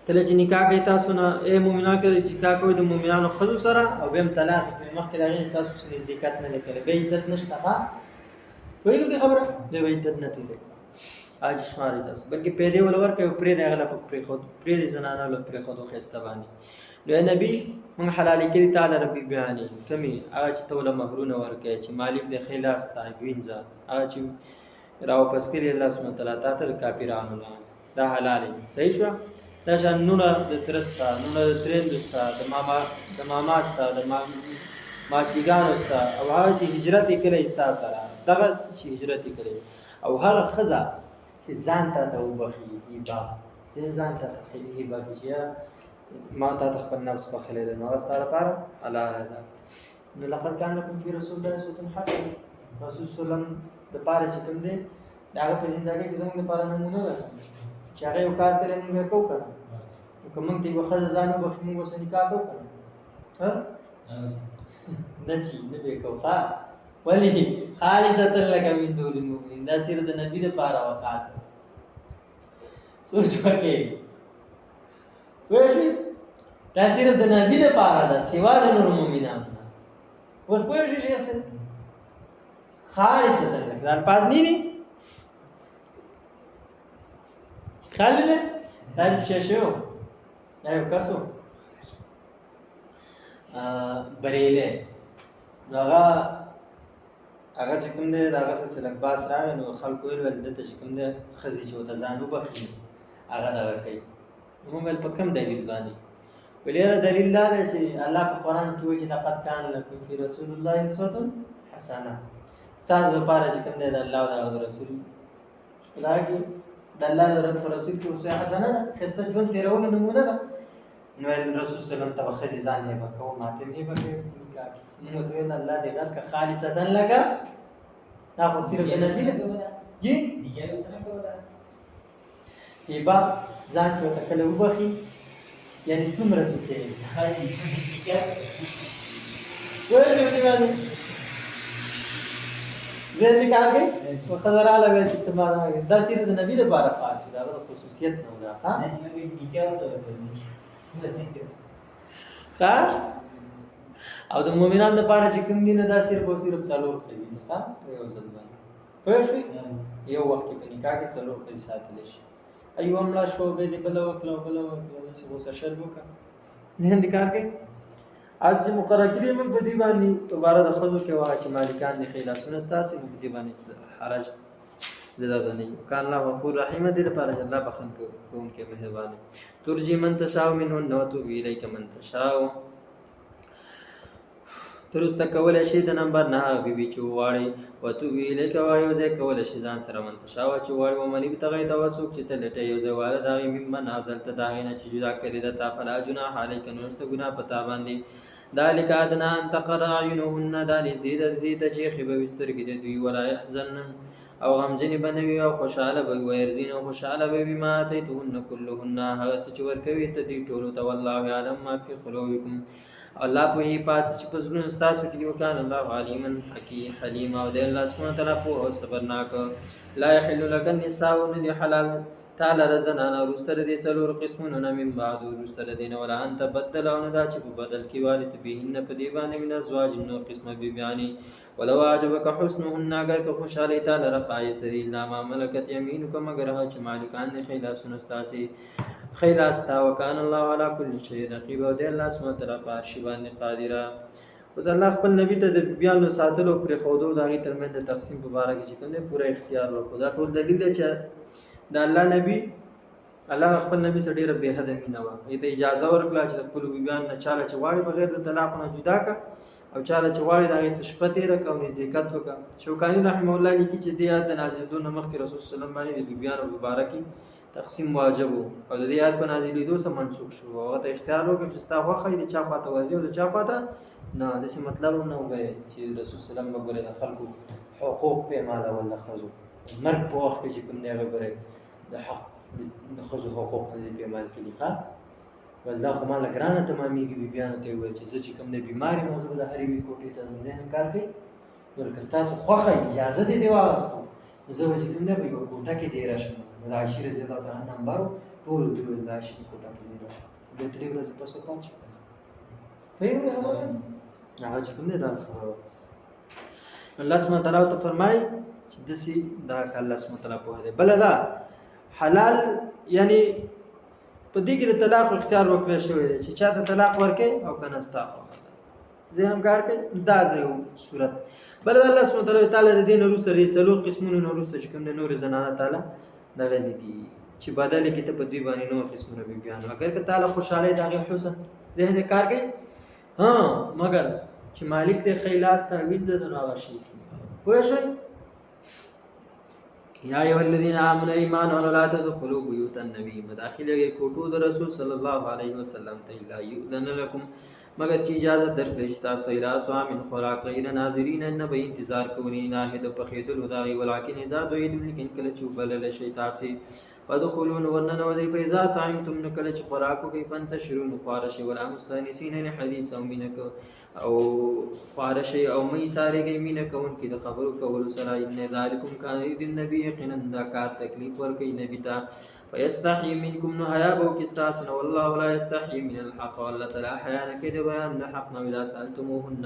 کله چې نکاح کوي تاسو نه اے مؤمنان کله چې نکاح کوي د مؤمنانو خذو سره او بهم طلاق کوي مخکې دا غي تاسو سره نزدېکت نه لري به عدت نشته ها وایي دې خبره به عدت نه لري اج شماري تاسو بلکې پیدا ولور کوي پرې نه غلا پرې خود پرې زنانه له پرې خود خسته باندې نو نبی من حلال کړي تعالی ربي بیان کمی هغه چې توله مہرونه ورکړي چې مالک د خلاص تا وینځه هغه چې راو پس کړي الله سبحانه وتعالى تاسو کافرانو نه دا حلال صحیح شو دا شان نونه د ترستا نونه د ترندستا د ماما ستا د ماسیګانو ستا او هغه چې هجرت کړي استا سره دغه چې هجرت کړي او هغه خزا چې ځان ته د وبخي ایبا چې ځان ته خېلی ایبا چې ما ته خپل نفس بخلې ده نو ستاره لپاره الله ده نو لقد كان لكم في رسول الله اسوه حسنه رسول سلام د پاره چې کوم دی دا په ژوندۍ کې زموږ لپاره نمونه ده چې هغه یو کار کړی موږ کوو کنه کوم ته یو خزه ځانو بخښ موږ وسه نکاح کوو کنه ها نه چې نه به کوو ها ولی خالصه لك من دون المؤمنين دا سیر د نبی لپاره وخاصه سوچ وکړئ وایي دا صرف د نبی لپاره ده سوا د نور مؤمنانو اوس پوه شئ چې څه خالصه ده دا الفاظ نه دي خالله دا څه شو دا یو کاسو بریله هغه چې کوم دی هغه څه لکباس راغی نو خلکو ویل دلته چې کوم دی خزي چې وته ځانو بخلي هغه دا کوي موږ په کوم دلیل باندې ولې دلیل دا دی چې الله په قران کې وایي چې لقد كان لكم في رسول الله اسوه حسنه استاد لپاره چې کوم دی د الله او د رسول دا کې د الله او د رسول کې اسوه حسنه ده خسته ژوند تیرول نمونه ده نو رسول صلی الله علیه وسلم ته خځې ځان هبه کوو ماته هبه کوي نو ته الله دې غر کا خالصتا لگا دا خو صرف د نبی له جی دیګه سره کوله هبه ځان چې وتکله وبخي یعنی څومره چې کې هاي وایي دې باندې زه دې کارګي او خزراله وې چې تمہارا دا صرف د نبی لپاره خاص دا خصوصیت نه ده ها نه نبی دیګه سره کوي خاص او د مؤمنانو لپاره چې کوم دین دا صرف او صرف څلور خزي ها یو ځل باندې پوه شئ یو وخت په نکاح کې څلور خزي ساتل شي ایو املا شو به دې بل وکړو څه وسه شر وکړه نه کار کوي اج چې مقرره کړی موږ په دې باندې دوباره د خزو کې واه چې مالکان دي خلاصونه ستاسو په دې باندې حرج زده غني کان الله غفور رحیم دې لپاره الله بخښن کوونکی مهربان ترجی من تشاء منهن وتوب الیک من تشاء ترسته کولای شي د نمبر 9 بیبي چواړي وتوب الیک وایو زه کولای شي ځان سره من تشاء چواړي و منی بتغی دا وڅوک چې تلټه یو زواله دا ممن ازلت دا نه چې جدا کړی د تا فلا جناح علیک نوست ګنا پتا باندې ذالک ادنا ان تقر اعینهن دالذ دې ته چې خبه وسترګې د دوی ولا يحزن او غمجن بنوي او خوشاله به ويرزين او خوشاله به بما اتيتهن كلهن هغه چې ورکوي ته دې ټولو ته والله علم ما في قلوبكم الله په هي پاس چې په زړه تاسو کې وکړ الله عليما حليم او دې الله سبحانه تعالی په صبرناک لا يحل لك النساء من حلال تعالی رزنان او رستر دې څلور قسمونه من بعد رستر دین ولا انت بدلون دا چې په بدل کې والد بهن په دی باندې من ازواج نو قسمه به بیان ولو عجبك حسنهن اگر که خوشاله تعالی رفای سری لا ما ملکت یمینک مگر ها چې مالکان نه خیلا سنستاسي خیلا استا وکان الله علی کل شیء رقیب او دې الله سبحانه تعالی په شی باندې قادره اوس الله خپل نبی ته د بیان ساتلو پر خودو دغه ترمنځ تقسیم مبارک چې کوم پورا اختیار ورکړه دا ټول دلیل دی چې د الله نبی الله خپل نبی سره ډیره به حد مینه و ته اجازه ورکړه چې خپل بیان نه چاله چې واړي بغیر د طلاق نه جدا کا او چاله چې غواړي د هغې څه شپه تېره کړه او نزدېکت وکړه. شوکاني رحمه الله لیکي چې دې آیت د نازلېدو نه مخکې رسول صلی الله علیه وسلم باندې د بیبیانو په باره کې تقسیم واجب و او د دې آیت په نازلېدو څه منسوخ شو. هغه ته اختیار وکړ چې ستا خوښه یې د چا خواته ورځي او د چا خواته نه. داسې مطلب هم نه وګورئ چې رسول صلی الله علیه وسلم به ګورئ د خلکو حقوق پیمانول د ښځو مرګ په وخت کې چې کوم دی هغه ګورئ د حق د ښځو حقوق نه دي پیمان کړي. ښه ول دا خو ماله ګرانه تمامېږي. بیبیانو ته یې وویل چې زه چې کوم دی بیمار یم او زه به د هرې یوې کوټې ته ځم. دی هم کار کوي. نو که ستاسو خوښه اجازه دې واخیستو نو زه به چې کوم دی په یوه کوټه کې دېره شم. د عایشې رضي الله تعالی عنها نمبر و ټولو ته ویل د عایشې په کوټه کې دېره شم. بیا 3 ورځې پس وفات شو. پوهېږئ خبره هغه چې کوم دی دا خبره الله سبحانه تعالی ورته فرمایي چې داسې دا الله سبحانه تعالی پوهه دی. بله دا حلال یعنی په دې کې د طلاق اختیار ورکړی شوی دی چې چا ته طلاق ورکړي او که نه ستا خوښه ده زه هم کار کوي. دا د یو صورت. بله د الله سبحانه تعالی د دې نه وروسته د 4 قسمونو نه وروسته چې کوم د نورې زنانه تعالی دغه دي چې بدل کې ته په دوی باندې نور قسمونه بیبیان اگر که تعالی خوشحالۍ د هغې حسن ذهن یې کار کوي مګر چې مالک دې ښی لاس ته وینځه د نو هغه شي استعمال. پوه شئ؟ یا ایها الذین آمنوا ایمان ولا لا تدخلوا بیوت النبی مداخله کې کوټو د رسول صلی الله علیه وسلم ته الا یؤذن لكم مگر چې اجازه درکړي چې تاسو اله طعام خوراک غیر ناظرین نه به انتظار کوئ نه د پخېدلو دغې ولکن اذا دعیتم لیکن کله چې وبلل شئ تاسې فادخلوا ورننوځئ فاذا طعمتم نو کله چې خوراک وکئ فانتشروا نو خواره شئ ولا مستانسین لحدیث او مینه او خواره شئ او مه ایسارېږئ مینه کوونکي د خبرو کولو سره ان ذلکم کان یرید النبي یقینا دا کار تکلیف ورکوي نبي ته فیستحیي منکم نو حیا به وکړي ستاسو نه والله لا یستحیي من الحق الله تعالی حیا نه کوي د بیان د حق نه. اذا سألتموهن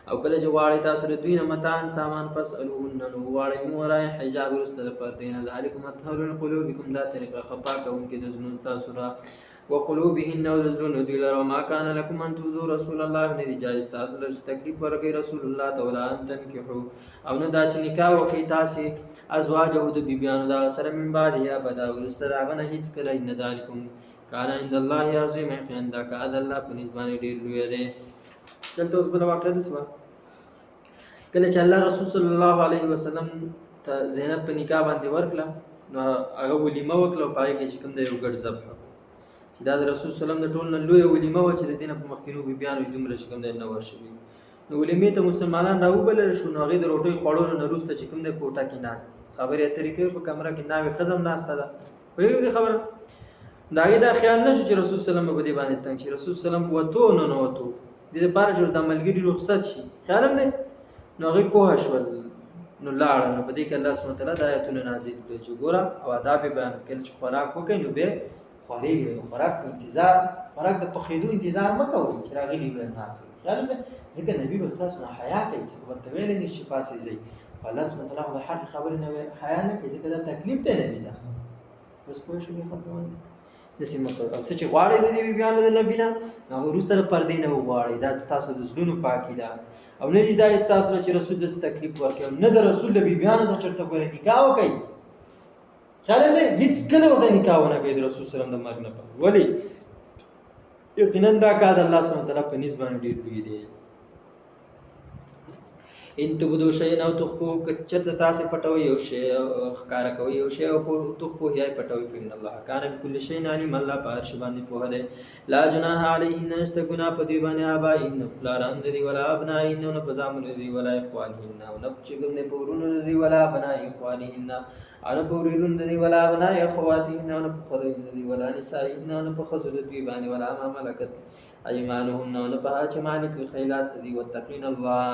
او کله چې غواړئ تاسو د دوی نه متاعا سامان فاسألوهن نو غواړئ من ورای حجاب وروسته د پردې نه ذلکم اطهر لقلوبکم دا طریقه ښه پاکوونکې د زړونو تاسو را وقلوبهن او د زړونو دوی لره وما کان لکم ان تؤذوا رسول الله نه دي جایز تاسو لږ تکلیف ورکړئ رسول الله ته ولا ان تنکحوا او نه دا چې نکاح وکړئ تاسې ازواجه د بیبیانو د هغه سره من بعد یا بدا وروسته د هغه نه هېڅکله ان ذلکم کان عند الله عظیم یقینا دا کار د الله په نسبت باندې ډېر لوی دی. دلته اوس بله واقعه داسې وه کله چې الله رسول صلی الله علیه وسلم ته زینب په نکاح باندې ورکړه نو هغه ولیمه وکړه او په هغې کې چې کوم دی یو ګډ ذبح چې دا د رسول صلی الله علیه وسلم د ټول نه لویه ولیمه وه چې د دې نه په مخکینو بیبیانو یې دومره چې کوم دی نه ورشوي. نو ولیمې ته مسلمانان راوبلل شو نو هغې د روټۍ خوړلو نه وروسته چې کوم دی کوټه کې ناست خبرې اترې کوي په کمره کې ناوې ښځه هم ناسته ده. پوهېږئ دې خبره د هغې دا خیال نه شو چې رسول صلی الله علیه وسلم به په دې باندې تنګ شي. رسول صلی الله علیه وسلم وتو ننوتو دې دپاره چې اوس دا ملګري رخصت شي خیال هم دی نو هغوی پوهه شول نو لاړه. نو په دې کې الله سبحانه وتعالی د آیتونه نازل کړل چې ګوره او آداب یې بیان کړل چې خوراک وکړئ نو بیا خوارېږئ نو خوراک په انتظار خوراک د پخېدو انتظار مه کوئ چې راغلي به ناست خیال هم دی ځکه نبي به ستاسو نه حیا کوي څه به ورته ویلی نه شي چې پاڅېږئ الله سبحانه وتعالی خو د حق خبرې نه حیا نه کوي ځکه دا تکلیف دی نبي ته. بس پوه شوې خبره باندې داسې مه کوئ. او څه چې غواړئ د دې بیبیانو د نبي نه هغه وروسته د پردې نه وغواړئ دا ستاسو د زړونو پاکي ده او نه دي دا تاسو له چې رسول داسې تکلیف ورکوي او نه د رسول د بیبیانو سره چېرته ګورئ نکاح وکړئ خیال دی هېڅکله اوسه نکاح ونه کوئ د رسول سلم د مرګ نه پس ولې یقینا دا کار د الله سبحانه وتعالی په نسبت باندې ډېر لوی دی. ان تبدو شیئا او تخفوه که چېرته تاسې پټوئ یو شی ښکاره کوئ یو شی او تخفوه یا یې پټوئ فإن الله کان بكل شیء علیم الله په هر شي باندې پوهه دی. لا جناح علیهن نشته ګناه په دوی باندې آبائهن پلاران د دوی ولا ابنائهن او نه په زامنو د دوی ولا اخوانهن او نه چې کوم دی په ورونو د دوی ولا ابناء اخوانهن او نه په ورونو د دوی ولا ابناء اخواتهن او نه په خوریو د دوی ولا نسائهن او نه په ښځو د دوی باندې ولا ما ملکت ایمانهن او نه په هغه چې مالک وي ښی لاس د دوی واتقین الله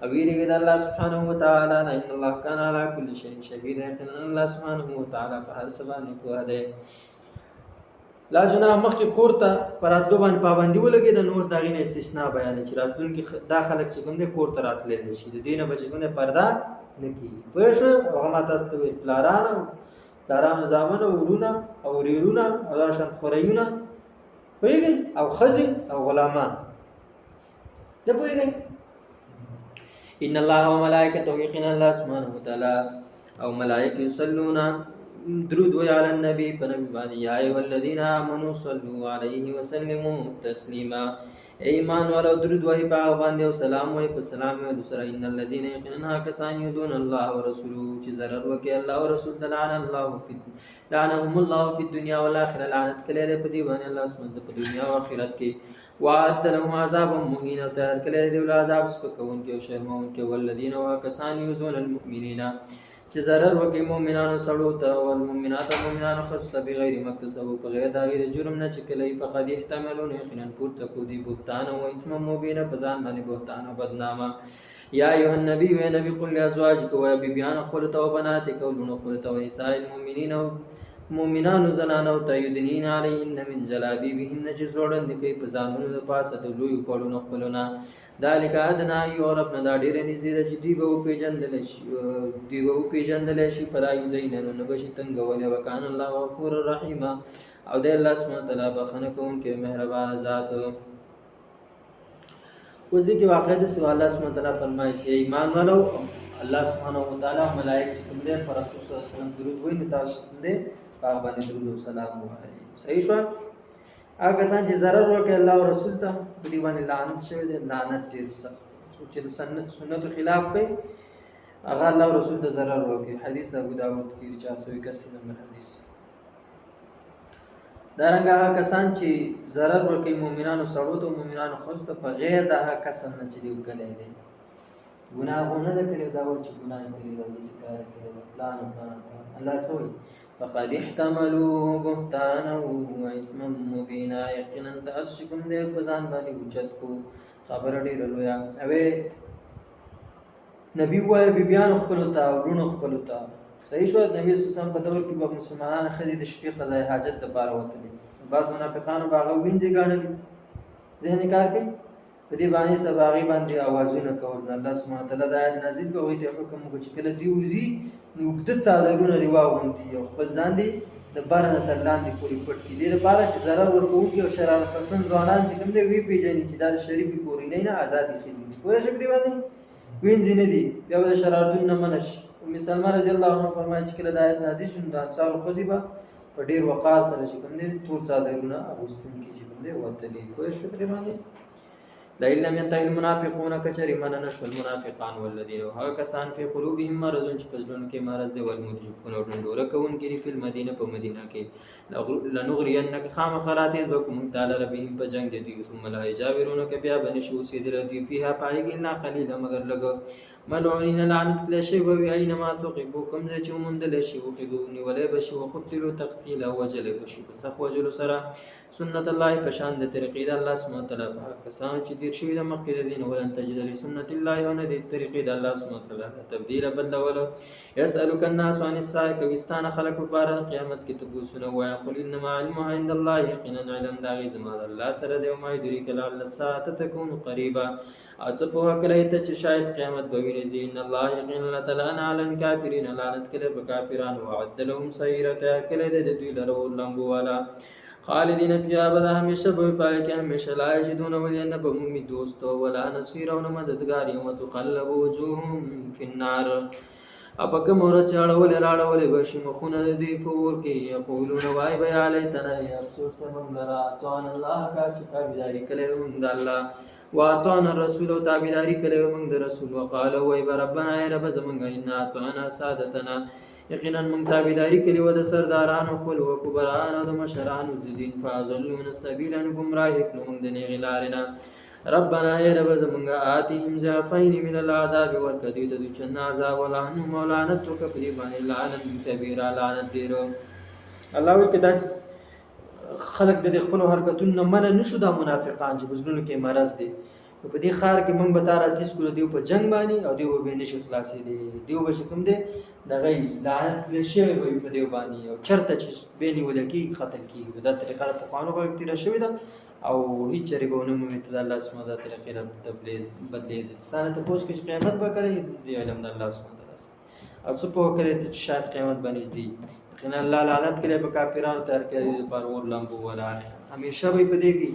او ویرېږئ د الله سبحانه وتعالی نه ان الله کان علی کل شیء شهیدا یقینا الله سبحانه وتعالی په هر څه باندې پوهه دی. لا جناح مخکې کور ته په راتلو باندې پابندي ولګېده نو اوس د هغې نه استثنا بیانوي چې راتلونکي دا خلک چې کوم دی کور ته راتللی شي د دې نه به چې کوم دی پرده نه کېږي. پوه شوه هغه ما تاسو ته ویل پلارانو زامنو ورونه او ورېرونه او دا شان خوریونه پوهېږئ او ښځې او غلامان نه پوهېږئ. ان الله وملائکته یقینا الله سبحانه وتعالی او ملائکه یصلون درود وی علی النبی په نبی باندې یا ایها الذین آمنوا صلوا علیه وسلموا تسلیما ایمان والا درود وای په هغه باندې او سلام وای په سلام وای سره ان الذين يقيننا كسان يدون الله ورسوله چې ضرر وکي الله او رسول لعنهم الله في الدنيا والاخره لعنت کړي په دې باندې الله سبحانه په دنیا او آخرت کې وعد لهم عذاب مهين تر کړي دی عذاب سپکون کې او شرمون کې والذین وکسان يدون المؤمنين چې ضرر وکي مؤمنانو سړو ته او المؤمنات مؤمنانو خصته بغیر مکتسب په غیر دا غیر جرم نه چې کله فقد احتملون یقینا پورته کو دي بهتان او اثم مبین په ځان باندې بهتان او بدنامه یا ایها النبی و نبی قل لازواجک و بیبیان خپل تو بناتک او لونو خپل تو نساء المؤمنین او مؤمنانو زنانو ته یدنین علیهن من جلابیبهن چې زوړند کوي په ځانونو د پاسه د لوی پړونو خپلونه ذالک ادنا یورپ نه دا ډیر نږدې ده چې دوی به وپېژندلی شي فلا یزینن نه بشي تنګولی وکان الله غفور رحیم او د الله سبحانه وتعالی بخښنه کوونکی مهربانه ذات. اوس دې کې واقع د سوال الله سبحانه وتعالی فرمایي چې ایمان والو الله سبحانه وتعالی ملائکه چې کوم دې پر رسول صلی الله علیه وسلم درود وایي نو تاسو دې هغه باندې درود او سلام وایي. صحیح شو؟ هغه کسان چې ضرر وکړي الله او رسول ته په دې باندې لعنت شوی دی. لعنت ډېر سخت چې د سنتو خلاف کوي هغه الله او رسول ته ضرر وکړي. حدیث د ابو داود کې 481 نمبر حدیث. دارنګه هغه کسان چې ضرر ورکوي مؤمنانو سړو ته مؤمنانو ښځو ته په غیر د هغه کسب نه چې دی وکړی دی ګناهونه نه کړي دا وایي چې ګناه یې کړې ده داسې کار یې کړی ده پلان الله څه وایي فقد احتملوا بهتانا واثما مبینا یقینا تاسو چې کوم دی په ځان باندې اوچت کو خبره ډېره لویه اوې نبي وایي بیبیانو خپلو ته وروڼو خپلو ته صحیح شو. نبی صلی الله علیه وسلم په دور کې به مسلمانان ښځې د شپې قضای حاجت دپاره وتلې. بعض منافقانو به هغه وینځې ګڼلې ذهني کار کوي په دې باندې سبا هغې باندې اوازونه کول. الله سبحانه وتعالی د آیت نازل کړ هغوی ته یې حکم وکړ چې کله دوی وځي نو اوږده څادرونه دې واغوندي او خپل ځان دې د بر نه تر لاندې پورې پټ کړي دې لپاره چې ضرر ورکوونکي او شرارت پسند ځوانان چې کوم دی ویې پېژني چې دا د شریفې کورنۍ نه ازادې ښځې دي. پوه شئ په دې باندې وینځې نه دي بیا به د شرارتونو نه منع شي. ام سلمہ رضی الله عنها فرمایي چې کله د آیت نازل شو نو د انصارو ښځې به په ډېر وقار سره چې کوم دی تور څادرونه اغوستونکي چې کوم دی وتلي. پوه شو پرې باندې لئن لم ينتهي المنافقون کچری من نشو المنافقان والذین هغه کسان فی قلوبهم مرض چې په زړونو کې مرض دی والمرجفون او ډنډوره کوونکي دي په مدینه په مدینه کې لنغرینک خامخراتیز بکم تعالی ربهم په جنگ دي ثم لا یجاورونک بیا بنشو سیدل دی فیها پایګ الا قلیلا مگر لګ ملعونین لعنت کله شی وی اینما توقبو کوم چې موندل شي او خذونی ولې بشي وقتلوا تقتیلا وجل بشي صف وجل سره سنت الله پشان د طریقې د الله سبحانه وتعالی په کسان چې دیر شوی د مخکې د دین ولن تجد لسنت الله او نه د طریقې د الله سبحانه وتعالی تبديل بدلول يسالك الناس عن الساعه کوستان خلق په اړه قیامت کې تبوسونه وای قل انما علمها عند الله یقینا علم دا غي زما الله سره دی او ما یدري کله الساعه تكون قريبا او څه په کله ته چې شاید قیامت به ویني دین الله یقینا الله تعالی علی الکافرین لعنت کله په کافرانو وعد لهم سیرته کله د دوی لرو لنګو والا خالدین فیها ابدا همیشه به پای کې همیشه لا یجدون ولین بمومی دوست ولا نصير او مددگار یوم تقلب وجوههم فی النار اپکه مور چاړول راړول بشي مخونه دی فور کې یقولون وای بیا لیتنا یا افسوس منګرا توان الله کا چې تابعداري کړي موږ الله واطعنا الرسول تابعداري کړي موږ د رسول وقال وای ربنا ای رب زمونږ ان اطعنا سادتنا یقینا موږ تابعداري کړي و د سردارانو خپل او کبرانو او د مشرانو د دین فازلون السبیل ان گمراه کړو موږ د نه غلارنا ربنا ای رب زمونږ آتهم ضعفین من العذاب ورکدی د چنا عذاب ولعنهم مولانا تو کپری باندې لعنت کبیره لعنت دیرو. الله وی کدا خلق د خپل حرکتونو من نشو د منافقان چې بزرګونو کې مرز دي په دې خار کې موږ به تار اتیس کولو دیو په جنگ باندې او دیو به نشي خلاصي دی دیو به کوم دی دغه لعنت لشي وي په دیو باندې او چرته چې بیني ولکی ختم کیږي دا طریقه په قانون کې تیر شوی ده او هیڅ چریګونه مو ته الله سبحانه وتعالى طریقې له تبلیغ بدلې ستانه ته پوس کې قیامت به کوي دی علم د الله سبحانه وتعالى او څه په کړي چې شاید قیامت باندې دي ان الله لعنت کړي په کافرانو تر کې پر اور لامبو ولا همیشه به پدې کې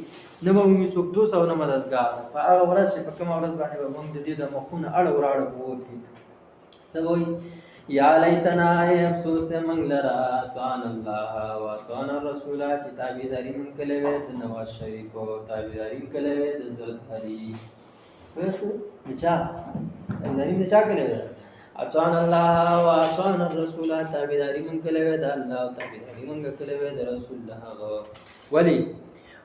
نه به موږ څوک دوست او نه مددگار په هغه ورځ چې په کومه ورځ باندې موږ د دې د مخونه اړه وراړه وو کې سوي یا لیتنا ای افسوس ته منګ لرا اطعنا الله و اطعنا الرسول چې تابعداري مونږ کړې وې د نواز شریف او تابعداري کړې وې د زردهری تابعداري د چا کړې وې اطعنا الله و اطعنا الرسول تابعداري مونږ کړې وې د الله او تابعداري مونږ کړې وې د رسول الله ولی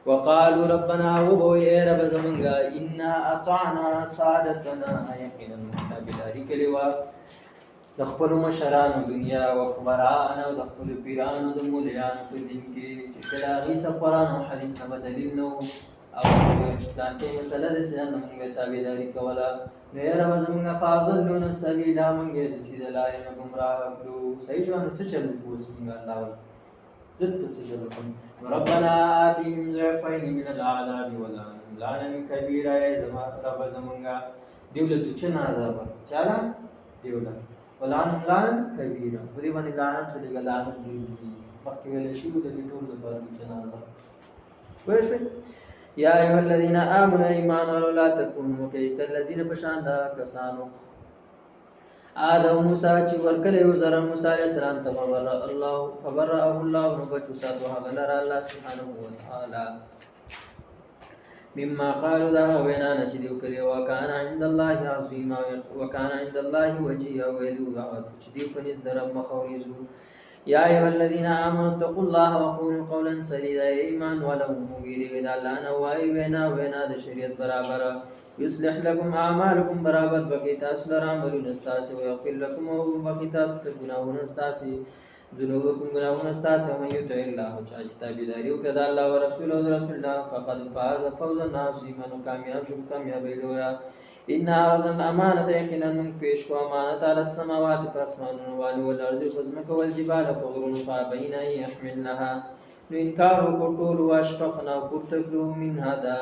وقالوا ربنا وبوي رب زمنگا انا اطعنا سادتنا یقینا تابعداري کړې وې د خپل مشرانو دنیا او کبراءانو د خپل پیرانو د مولیانو په دین کې چې کله هغوی څه قرآن او حدیث نه به دلیل نه او اسلام کې مسله د سیان موږ تابعداري کوله نو یاره به زموږ فاضلون السبیلا موږ یې د سیده لارې نه ګمراه کړو صحیح ژوند څه چل وکړو اوس موږ الله وایي زه ته څه چل وکړم ربنا آتهم ضعفین من العذاب ولعنهم لعنا کبیرا ای زما رب زموږ دیوله دوچن عذاب چاله دیوله ولعنهم لعنا کبیرا په دې باندې لعنت لګا لعنت دی وخت ویل شي د دې ټول لپاره چې نه الله وښه یا ایه الذین آمنوا ایمان ولا تکونوا کالذین بشاندا کسانو آدم موسی چې ورکړی و زره موسی علیه السلام ته فبرأه الله نبچو ساتو هغه لره الله سبحانه وتعالی مما قالوا دا وینا چې دیو کړي وکانا عند الله عظیم وکانا عند الله وجیه ویلو دا چې دیو پنځ درم مخاوريزو یا ایه الذین آمنوا اتقوا الله وقولوا قولا سديدا ایمان ولو ویری دا الله نه وای وینا د شریعت برابر یصلح لكم اعمالكم برابر بقی تاسو لرا عملون استاسه ويغفر لكم وبقی تاسو ته ګناهونه استاسه ذنوبكم گناهونه استاسه ومن يطع الله تابعداري وکړه الله او رسول الله فقد فاز فوزا عظيما کامیاب شو کامیابی لویا ان عرضنا الامانه يقينا من پیش کو امانت على السماوات فاسمانون والارض فزمك والجبال فغرون فابين ان يحملنها نو انکار وکړو واشفقنا وکړو منها دا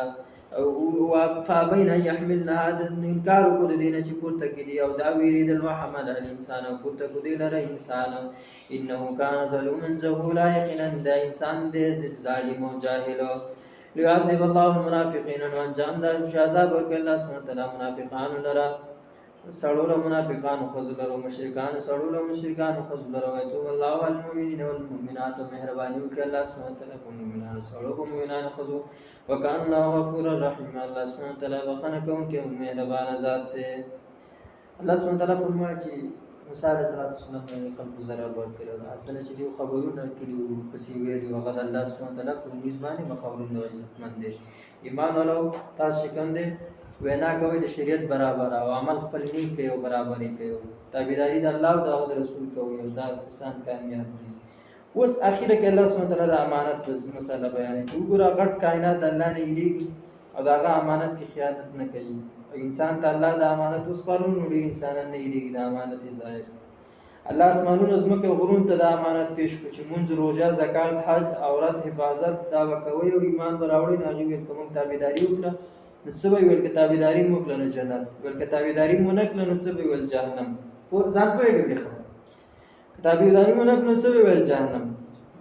او فابين ان يحملنها انکار وکړو دینه چې پورته کړي او دا ویری د وحمل الانسان پورته کړي لره انسان انه كان ظلوما جهولا يقينا دا انسان دې ظالم او جاهل ليعذب الله المنافقين وانجام دا عذاب ورکړي الله سبحانه وتعالى منافقان لرا سړول منافقان خذل مشرکان سړول مشرکان خذل ويتوب الله على المؤمنين والمؤمنات مهرباني وکړي الله سبحانه وتعالى په مؤمنانو سړول مؤمنان خذو وكان الله غفورا رحيما الله سبحانه وتعالى بخنه کوونکی مهربان ذات دی الله سبحانه وتعالى فرمایي چې موسی علیه السلام باندې خلق zarar ورکړي دا اصله چې دی خبرونه کړي پسې ویلي وغد الله سبحانه وتعالى په نسبانه مخاورونه عزتمن دي ایمان ولو تاسو څنګه وینا کوي د شریعت برابر او عمل خپل نیم کوي او برابرۍ کوي تابعداري د الله او د رسول کوي او دا کسان کامیاب دي اوس اخیره کې الله سبحانه وتعالى د امانت مسله بیانوي چې وګوره غټ کائنات د الله نه یریږي او داغه امانت کې خیانت نه کوي انسان ته الله د امانت وسپارون نو ډیر انسانان نه یریږي د امانت ظاهر الله اسمانونو زمکه غرون ته د امانت پیش کړ چې منځ روزه زکات حج عورت حفاظت دا وکوي او ایمان براوړي نه غوښتل کوم تابعداري وکړه نو څه به ویل کتابداري مو کړنه جنت ول کتابداري مو نه کړنه څه به ویل جهنم ځان پوهیږي خبره کتابداري مو نه کړنه څه به ویل جهنم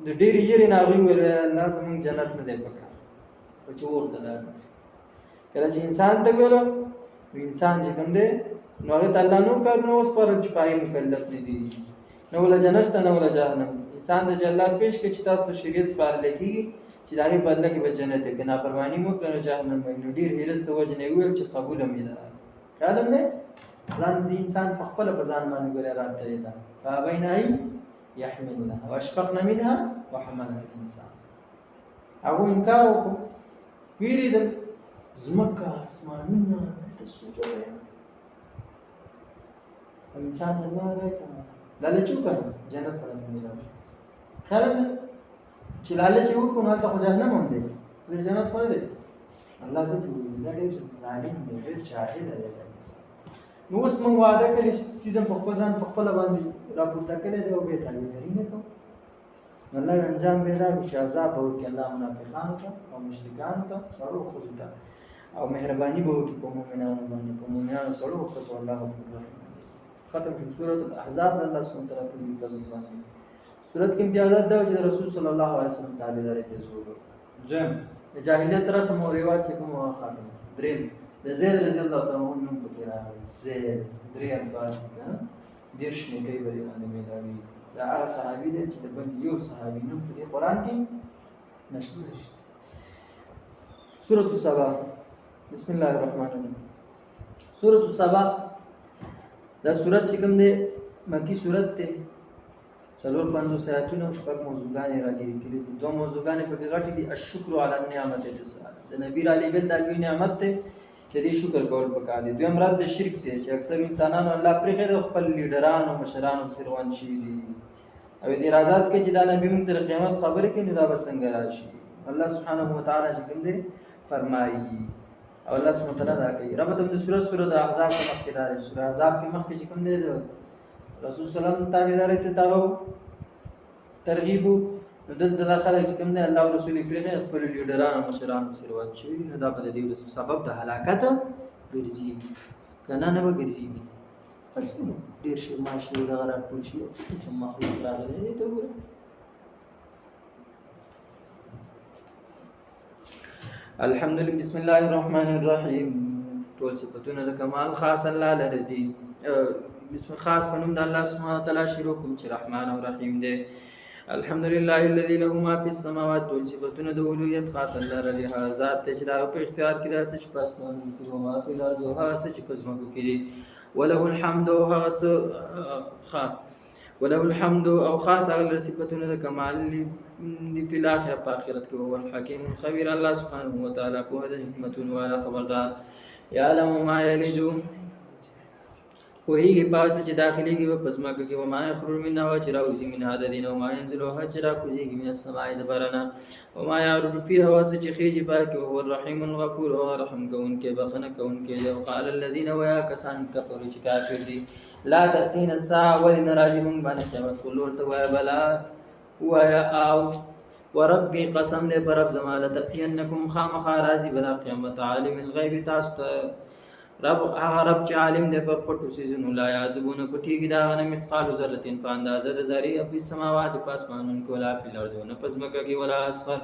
د ډېر یې نه غوي ول الله زموږ جنت نه دی پکړه او چې ورته دا کله چې انسان ته ویل انسان چې کوم دی نو هغه تعالی نو کارونه اوس پر چې پای مکلف نه دي نو ول جنت نه ول جهنم انسان د جلال پیش کې چې تاسو شریعت پر لکی چې دغه بدله کې به جنت کې نافرمانی مو کړو جهنم وي نو ډیر هرڅ ته وجه نه ویل چې قبول مې ده کالم نه ځان دې انسان په خپل بزان باندې ګره راته ده فابینای يحملها واشفقنا منها وحملها الانسان او انکار وکړو ویری د زمکه اسمانونه د سوجو انسان الله راته لالچو کړه جنت پر نه کالم چې لالچ وکړو نو ته جهنم هم دی د جنت خو دی الله زه ته دا ډېر ظالم دی ډېر جاهل دی نو اوس موږ وعده کړی چې سیزن په خپل ځان په خپل باندې راپورته کړی دی او به تعالی نه کوو الله انجام به دا چې عذاب ورکړي الله منافقانو ته او مشرکانو ته سره خو ته او مهرباني به وکړي په مؤمنانو باندې په مؤمنانو سره خو الله غفور رحیم ختم شو سورۃ الاحزاب د الله سبحانه وتعالى په فضل باندې صورت کې امتیازات دا چې رسول صلی الله علیه وسلم تابعداري ته زور جم جاهلیت رسم او رواج چې کوم خاطر دریم د زید رضی الله تعالی عنہ نوم پکې راغلی زید دریم پاس دیرش نیکۍ به دې باندې میلاوي. دا هغه صحابي دی چې د بل یو صحابي نوم په دې قرآن کې نشته. سورة السبا. بسم الله الرحمن الرحیم. سورة السبا دا سورت چې کوم دی مکی سورت دی، 450 آیاتونه او 6 موضوعګانې راګیري کړي دي. دوه موضوعګانې پکې غټې دي. الشکر علی النعمت الاسلام، د نبی را لېږل دا لوی نعمت دی چې دې شکر کول پکار دي. دویم رد د شرک دی چې اکثر انسانانو الله پرېښی د خپل لیډرانو مشرانو پسې روان شوي دي او دې رازات کوي چې دا نبي موږ تر قیامت خبرې کوي نو دا به څنګه راشي. الله سبحانه وتعالی چې کوم دی فرمایي او الله سبحانه وتعالی دا کوي. رب هم د سورۃ احزاب کې مخکې دا دی. سورۃ احزاب کې مخکې چې کوم دی رسول صلی الله علیه وسلم تابعداري ته دغه ترغیب نو دلته دا خلک چې کوم دی الله او رسول یې پرېښی خپل لیډرانو مشرانو پسې روان شوي نو دا به د دې سبب د هلاکت ګرځي که نه نه به ګرځېږي. ډېر شي ماشي دغه راټول شي څه قسم مخلوق راغلی دی ته وګوره. الحمدلله. بسم الله الرحمن الرحیم. ټول صفتونه د کمال خاص الله لره دي. بسم خاص په نوم د الله سبحانه وتعالی شروع کوم چې رحمان او رحیم دی. الحمدلله الذي له ما في السماوات. ټول صفتونه د اولویت خاص الله لري. هغه ذات دی چې دا په اختیار کې راځي چې په اسمانونو کې او ما فی الارض او هغه څه چې په ځمکو کې دي. وله الحمد او هغه څه وله الحمد او خاص هغه صفتونه د کمال دي په الاخره په آخرت کې. هو الحکیم الخبیر. الله سبحانه وتعالی په د حکمتونو والا خبردار. یعلم ما یلج وهي بعض چې داخليږي په پسماکه کې. وما يخرج منها وجراوزي من هذا دين وما ينزل هجرا کوزيږي من السماء دبرنا وما يعرج فيها واسج خيجي باك وهو الرحيم الغفور. او رحم كون کې بخنه كون کې. وقال الذين ويا كسان كفروا چې کافر دي لا تأتين الساعه ولن راجمون باندې قیامت کول ورته وای بلا ويا او وربي قسم دې پر رب زماله تأتينكم خامخ راضي بلا قیامت. عالم الغيب تاسو رب هغه رب چې عالم دی په پټو سيزونو لا یعذبون پټیږي دا نه مثقال ذره په اندازه د ذره په سماوات په اسمانونو کې ولا په لارځو نه پس مکه کې ولا اصغر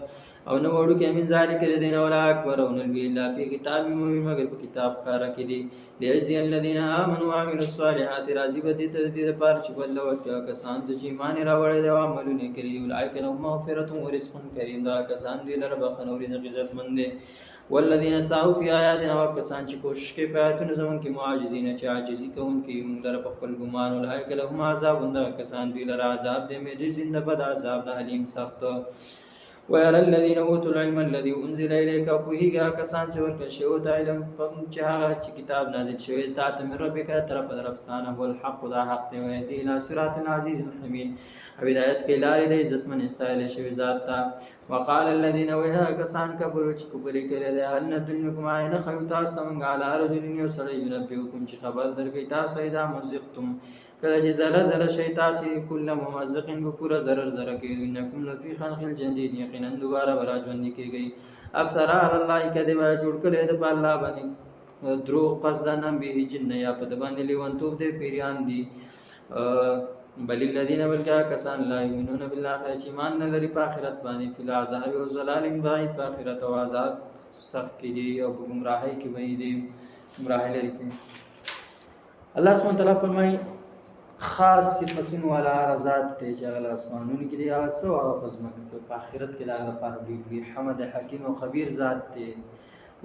او نو وړو کې من ذالک الذين ولا اکبر او نو الا فی کتاب مبین مگر په کتاب کار کې دي. ليجزي الذين امنوا وعملوا الصالحات راضي بدی تدبیر پر چې بل او کسان د ایمان راوړل او عملونه کړی اولئک لهم مغفرة ورزق کریم. دا کسان دي لره بخنه او رزق عزت مند دي. والذین سعوا فی آیاتنا وکسان چې کوشش کوي په آیاتونو زمون کې معاجزین چې عاجزي کوونکي موږ لره په خپل ګمان اولئک لهم عذاب. دا کسان دوی لره عذاب دی مجزین د بد عذاب د علیم سخت. ويرى الذين اوتوا العلم الذي انزل اليك فوهيغا کسان چې ورکړل شوی د علم په چې هغه چې کتاب نازل شوی تا ته من ربک طرف درفستانه هو الحق دا حق دی وهدي الى صراط العزيز الحميد. هدایت کې لارې د عزتمن استایل شوی ذات ته. وقال الذين وها کسان کفروا چې کفر کړي ده هل ندلکم عین خیو تاسو ته موږ علی رجل یو سړی ينبئکم چې خبر درکې تاسو اذا مزقتم کله چې زره شي تاسو کله ممزقین په پورا زره کې انکم لفی خلق جدید یقینا دوباره برا ژوند کېږي. افسر علی الله کذبا جوړ کړي ده په الله باندې درو قصدنا به جن یا په باندې لیونتوب دې پیریان دي. بل الذين بلکا کسان لا یؤمنون بالآخرة چې ایمان نه لري په آخرت باندې فی العذاب او ضلال بعید په آخرت او عذاب سخت کې دي او په گمراهۍ کې وي دي گمراهۍ لري کې. الله سبحانه تعالی فرمایي خاص صفتون والا ذات ته چې هغه اسمانونو کې دي هغه څو هغه پزماکه په آخرت کې دا لپاره دی حمد حکیم او خبیر ذات ته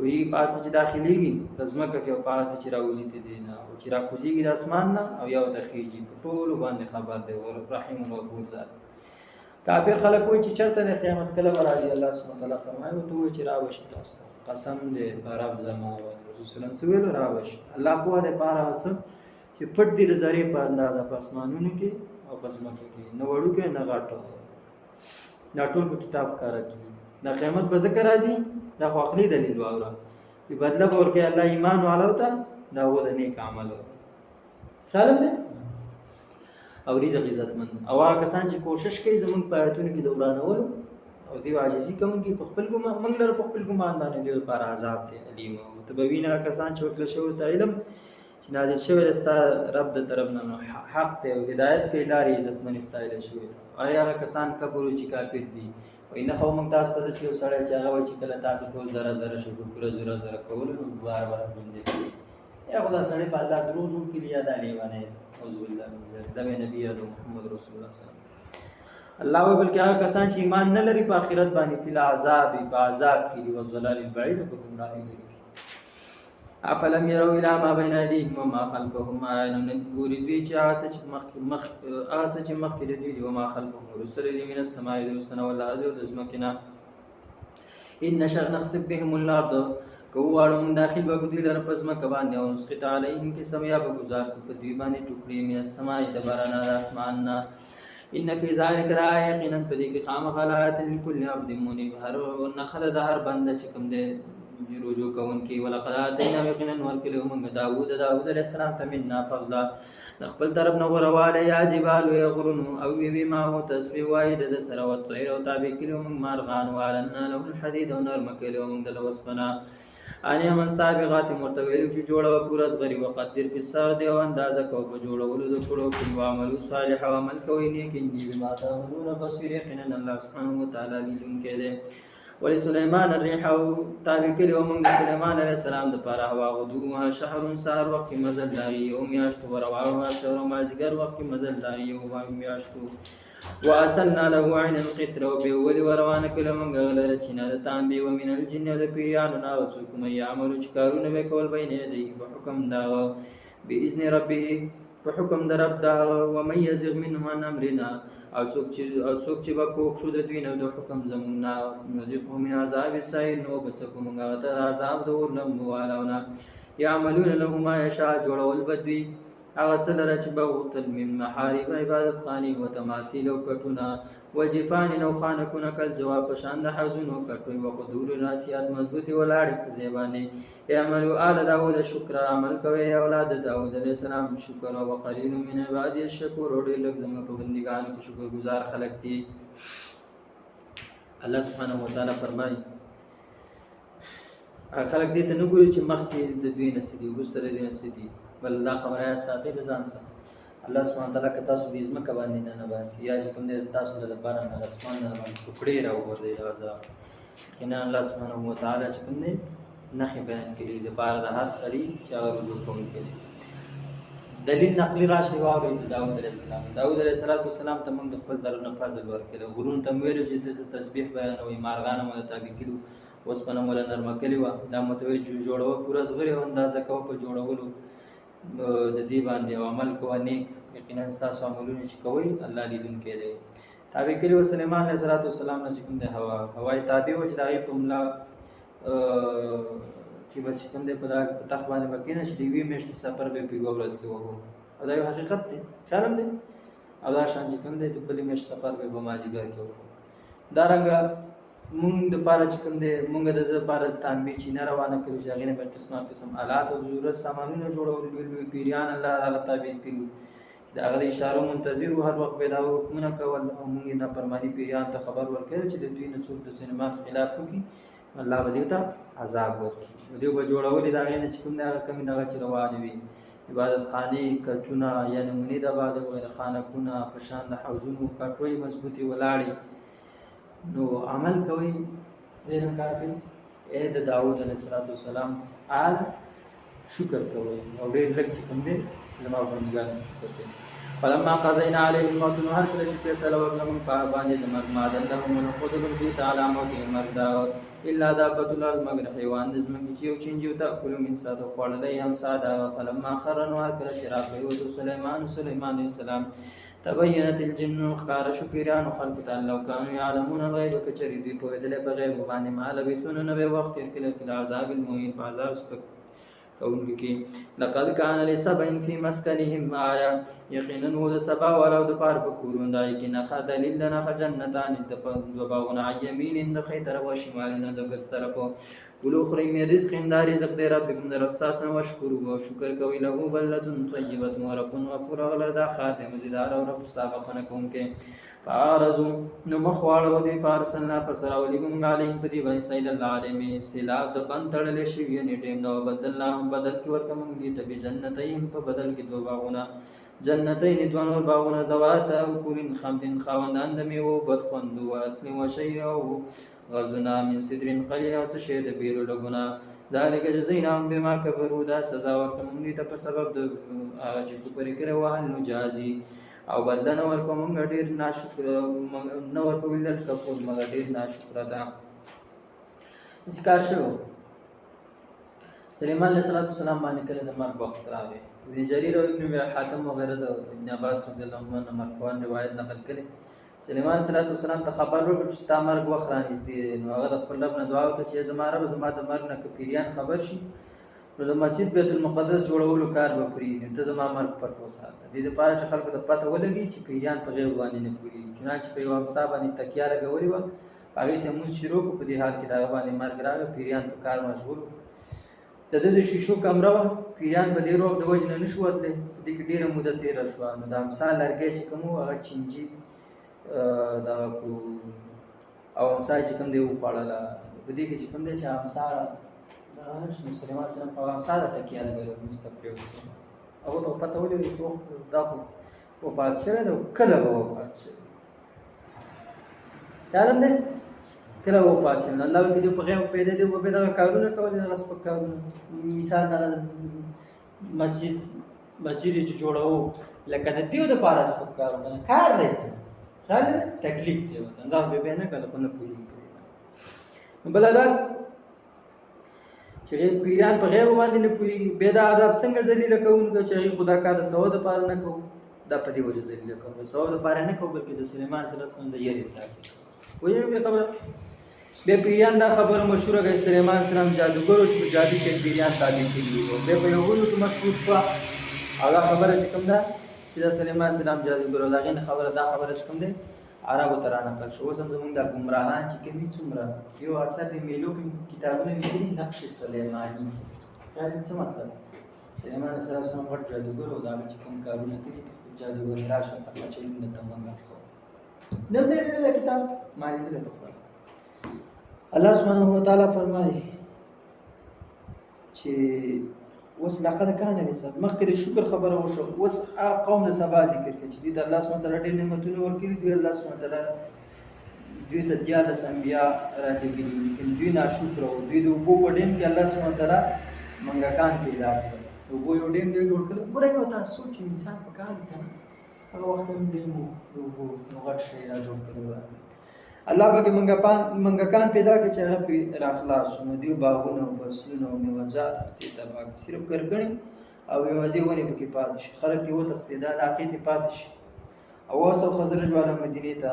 وی پاس چې داخليږي پزماکه کې او پاس چې راوځي ته دي نه او چې راکوزيږي د اسمان نه او یو د خيږي ټول باندې خبر دی او رحیم او غفور ذات. کافر خلک وایي چې چرته د قیامت کله راځي. الله سبحانه تعالی فرمایي او ته وایي چې راوښي تاسو قسم دې پر رب زما او رسول الله صلی الله علیه راوښي. الله په دې پاره وسم چې پټ دې زری په اندازه په اسمانونو کې او پزماکه کې نه وړو کې نه غاټو دا ټول په کتاب کار کوي. دا قیامت به ذکر راځي دا خو عقلي دلیل واوره په بدله ورکه الله ایمان والوته دا و د نیک عمل سالم دي او رزق عزتمن او هغه کسان چې کوشش کوي زمونږ په آیاتونو کې دورانول او دی عاجزي کوونکي په خپل ګمان موږ لره په خپل ګمان باندې دی لپاره عذاب دی علیم او تبوینا کسان چې ورکړل شوی ته علم چې نازل شوی دستا رب د طرف نه حق ته او هدایت کې لارې عزتمن استایل شوی. آیا هغه کسان کفر چې کافر دي وینه خو موږ تاسو ته څه سره چې هغه چې کله تاسو ټول زره شي پورا زره کول نو بار باندې یا خدا سره په الله دروځو کې لیا دا لیوانه او نعوذ بالله من ذلك. دا مې نبی یادو محمد رسول الله صلی الله علیه وسلم. الله وی بلکې هغه کسان چې ایمان نه لري په آخرت باندې فی العذاب په عذاب کې دي، والضلال البعید په ګمراهۍ کې. افلم يروا الى ما بين ايديهم وما خلفهم آیا نه ګوري دوی چې هغه څه چې مخکې د دوی دي وما خلفهم ورسره دي من السماء د واستنه والارض او د ځمکې نه. ان نشأ نخسف بهم الارض کو واړو موږ داخل به دوی لره په ځمکه باندې او نسقط علیهم کې سمیا به گزار کو په دوی باندې ټوکړي من السماء د باران د اسمان نه. ان فی ذلک لآیة یقینا په دې کې خامخا آیات لکل عبد منیب هر نخل د هر بنده چې کوم دی رجوع کوونکی. ولقد آتینا یقینا ورکړو موږ داوود علیه السلام ته منا فضلا د خپل طرف نه غورواله یا جبال یغرن او وی ما هو تسبیح واحد د سره او طیر او تابع کړو موږ مارغان والنا له الحديد او نرم کړو موږ د وسپنا انیا من سابقات مرتویل چې جوړه پورا غری وقدر فی السرد او اندازه کو په جوړولو د کړو په عمل صالح او عمل کوي نیک دی بما تعملون بصیر یقینا الله سبحانه وتعالی لیدونکی دی. ولسليمان الريح او تابع کړي او موږ سليمان عليه السلام د پاره هوا غدوها شهر سار وخت مزل داري او میاشت ورواها شهر مازګر وخت مزل داري او میاشت واصلنا له عين القطر وبول وروانه کله موږ غلره چینه د تانبي ومن الجن د پیانو او څوک مې عمل چکارونه وکول بین دی په حکم دا باذن ربه په حکم در رب دا ومن يزغ منهم عن امرنا او څوک چې به کوک شو د دوی نه د حکم زمونږ نه نذقه من عذاب السعیر نو بڅکو موږ ته عذاب د اور لمبو والاونه. یعملون له ما یشاء جوړول بدوی هغه څه لره چې به غوښتل من محارب عبادت خانې و تماثیل او کټونه وجفان او خانکونه کل جواب په شان د حوضونو کټوي و قدور راسیات مضبوطې ولاړې په ځای باندې. اعملوا آل داود شکر عمل کوي اولاد داود علیه السلام شکر او قلیل من عبادی الشکور او ډېر لږ زموږ په بندګانو کې شکر گزار خلک دي. الله سبحانه وتعالی فرمایي خلک دې ته نه ګوري چې مخکې د دوی نه څه دي وروسته د دوی نه څه دي، بل دا خبره یاد ساتئ د ځان څخه. الله سبحانه وتعالی که تاسو دې ځمکه باندې نه باسي یا چې کوم دی تاسو لپاره نه اسمان نه باندې ټوکړې راوغورځوي د عذاب یقینا الله سبحانه وتعالی چې کوم دی نښې بیان کړي د پاره د هر سړي چې هغه رجوع کوونکی دی. دلیل نقلی راشي واورئ د داود علیه السلام. داود علیه السلام ته موږ د خپل طرف نه فضل ورکړی، غرونو ته مو ویلو چې د تسبیح بیانوئ، مارغانو مو تابع کړي، اوسپنه مو نرمه کړې وه، دا متوجه جوړوه پوره زغرې او اندازه کوه په جوړولو د دې باندې او عمل کوه نیک، یقینا ستاسو عملونه چې کوئ الله لیدونکی دی. تابع کړي وه سلیمان علیه السلام نه چې کوم دی هوای تابع وه چې د هغې په ملا چې به چې کوم دی په دا تخت باندې به کېنه چې د یوې میاشتې سفر به یې په یوه ورځ کې وکړو او دا یو حقیقت دی، خیال هم دی. او دا شان چې کوم دی د بلې میاشتې سفر به یې په مازدیګر کې وکړو. دارنګه مونږ دپاره چې کوم دی مونږ د ده دپاره تانبې چینه روانه کړو چې هغې نه به قسمه قسم آلات او ضرورت سامانونه جوړول، لوی لوی پیریان الله هغه تابع کړي د هغه د اشارو منتظر و، هر وخت به یې دا حکمونه کول او مونږ یې نافرماني پیریانو ته خبر ورکړی چې د دوی نه څوک د سینما خلاف وکړي الله به دې ته عذاب ورکړي. دوی به جوړولې د هغې نه چې کوم دی هغه کمې دغه چې روانې وي عبادت خانې کټونه یا نمونې د عبادت وغیره خانکونه په شان د حوضونو کټوۍ مضبوطې ولاړې. نو عمل کوي دې نه کار کوي ای د داود علیه السلام آل شکر کوي او ډېر لږ چې کوم دی زما بندګانو شکر کوي. فلما قضینا علیه الموت نو هر کله چې فیصله وکړه موږ په هغه باندې د مرګ ما دلهم ونښودلو دوی ته علی موت مرګ دا الا دابة الارض مگر حیوان د ځمکې چې یو چینجي ته کلو من ساده خوړلی هم ساده. فلما خر نو هر کله چې راپریوتو سلیمان علیه السلام تبینت الجن ښکار شو پیرانو خلکو ته لو کانوا یعلمون الغیب که چېرې دوی پوهېدلی په غیب باندې ما لبثوا نو به وخت تېر کړی فی العذاب المهین په عذاب سپک کوونکي کې. لقد کان لسبع فی مسکنهم آیه یقینا و د سبا والاو دپاره په کورونو د هغې کې نښه دلیل د نښه جنتان د دوه باغونه عن یمین د ښی طرف او شمالین د ګس طرفو کلو خورئ من رزق دا رزق دی ربکم د رب ستاسو نه وشکرو او شکر کوئ له بلدة طیبة ربون غفور هغه لره دا ښار دی مزیدار او رب ستا بخښنه کوونکی. فاعرضوا نو مخ واړوه دوی فارسلنا پس راولېږو موږ علیهم په دې باندې سیل الله علیهم سیلاب د بند تړلی شوي یعنې ټیم نه وبدلناهم بدل کې ورکړه موږ دوی ته بجنتیهم په بدل کې دوه باغونه جنتین دوه نور باغونه ذوات اکل خمر خاوندان د میوو بد خوند و اصل و شی او غزنا من سدر قلیل او څه شی د بیرو لګونه ذلك جزيناهم بما كفروا دا سزا ورکوم دي ته په سبب د هغه چې کفر کړي وهل نجازي او بدلنه ورکوم موږ ډیر ناشکر نو ورکوم دل کفر موږ ډیر ناشکر ده ذکر شو سليمان عليه السلام باندې کله د مرګ وخت راغی ابن جرير او ابن حاتم وغيره د ابن عباس رضی الله عنه مرفوعا روایت نقل کړي سليمان عليه السلام ته خبر ورکړ چې تا مرګ وخت رانږدې نو هغه د خپل رب نه دعا وکړه چې زما رب زما د مرګ نه کپیریان خبر شي نو د مسجد بیت المقدس جوړولو کار به پرې ته زما مرګ پټ وساته د دې لپاره چې خلکو ته پته ولګي چې پیریان په غیب باندې نه پوي چنانچه په یو امسا باندې تکیه لګولې و هغه سه موږ شروع په دې حال کې دا باندې مرګ راغی پیریان په کار مشغول د دې شیشو کمره و پیریان په دې روغ د وجه نه نشو وتلې د کې ډیره موده تیر شو نو د امسا لرګي چې کوم هغه چنجي دا کو او امسا چې کوم دی وپاړله په دې کې چې کوم دی چې امسا نو سليمان سلام په امسا د تکیه لګولې مستقریو او ته پته ولګي چې دا خو په شوه د کله به وفات شي یارم دې کله وفات شي الله کې دې په غیب پیدا دې په دغه کارونه کول دغه سپک کارونه مثال دا مسجد چې جوړو لکه د دیو د پاره سپک کارونه کار دی خل تکلیف دی دا به نه کله په نه پوي بل دا چې پیران په غیب باندې نه پوي به دا عذاب څنګه ذلیل کوونکو چې خدا کار سو د پاره نه کوو دا په دې وجه ذلیل کوو سو د پاره نه کوو بلکې د سليمان صلی الله علیه وسلم د یری تاسو وایي به خبره به پیران دا خبر مشهور غي سليمان سلام جادوګر چې جادو شي پیران تابع کیږي او به په یو ورو کې مشهور شو هغه خبره چې کوم ده چې د سليمان سلام جادوګر دا غن خبره دا خبره چې کوم ده عربو ترانه پر شو سم زمونږ د ګمراهان چې کومي څومره یو اکثر د میلو کتابونه لیکلي نقش سليماني دا څه مطلب سليمان سلام غټ جادوګر او دا چې کوم کارونه کوي جادوګر راشه په چلو نه تمامه خو نو دې کتاب ما دې له الله سبحانه وتعالى فرمایي چې وس لقد كان لسبب مخکې شکر خبره وشو وس قوم د سبا ذکر کوي چې د الله سبحانه وتعالى ډېر نعمتونه ورکړي دي الله سبحانه وتعالى دوی ته دیارلس انبیا راځي لیکن دوی ناشکر او دوی د وبو په ډیم کې الله سبحانه وتعالى منګکان پیدا کړ وبو یو ډیم دی جوړ کړ ګورې یو تاسو چې انسان په کار کوي هغه وخت هم دی وبو نو غټ شي را جوړ کړو الله به منګکان پیدا کړي چې هغه راخلاص نو دی باغونه او بسونه او میوه‌جات چې تباک صرف ګرګنی او یوازې ونی پکې پاتې شي خلک یې وته اقتدار عقیده پاتې شي او اوسه خزرج والا مدینه ته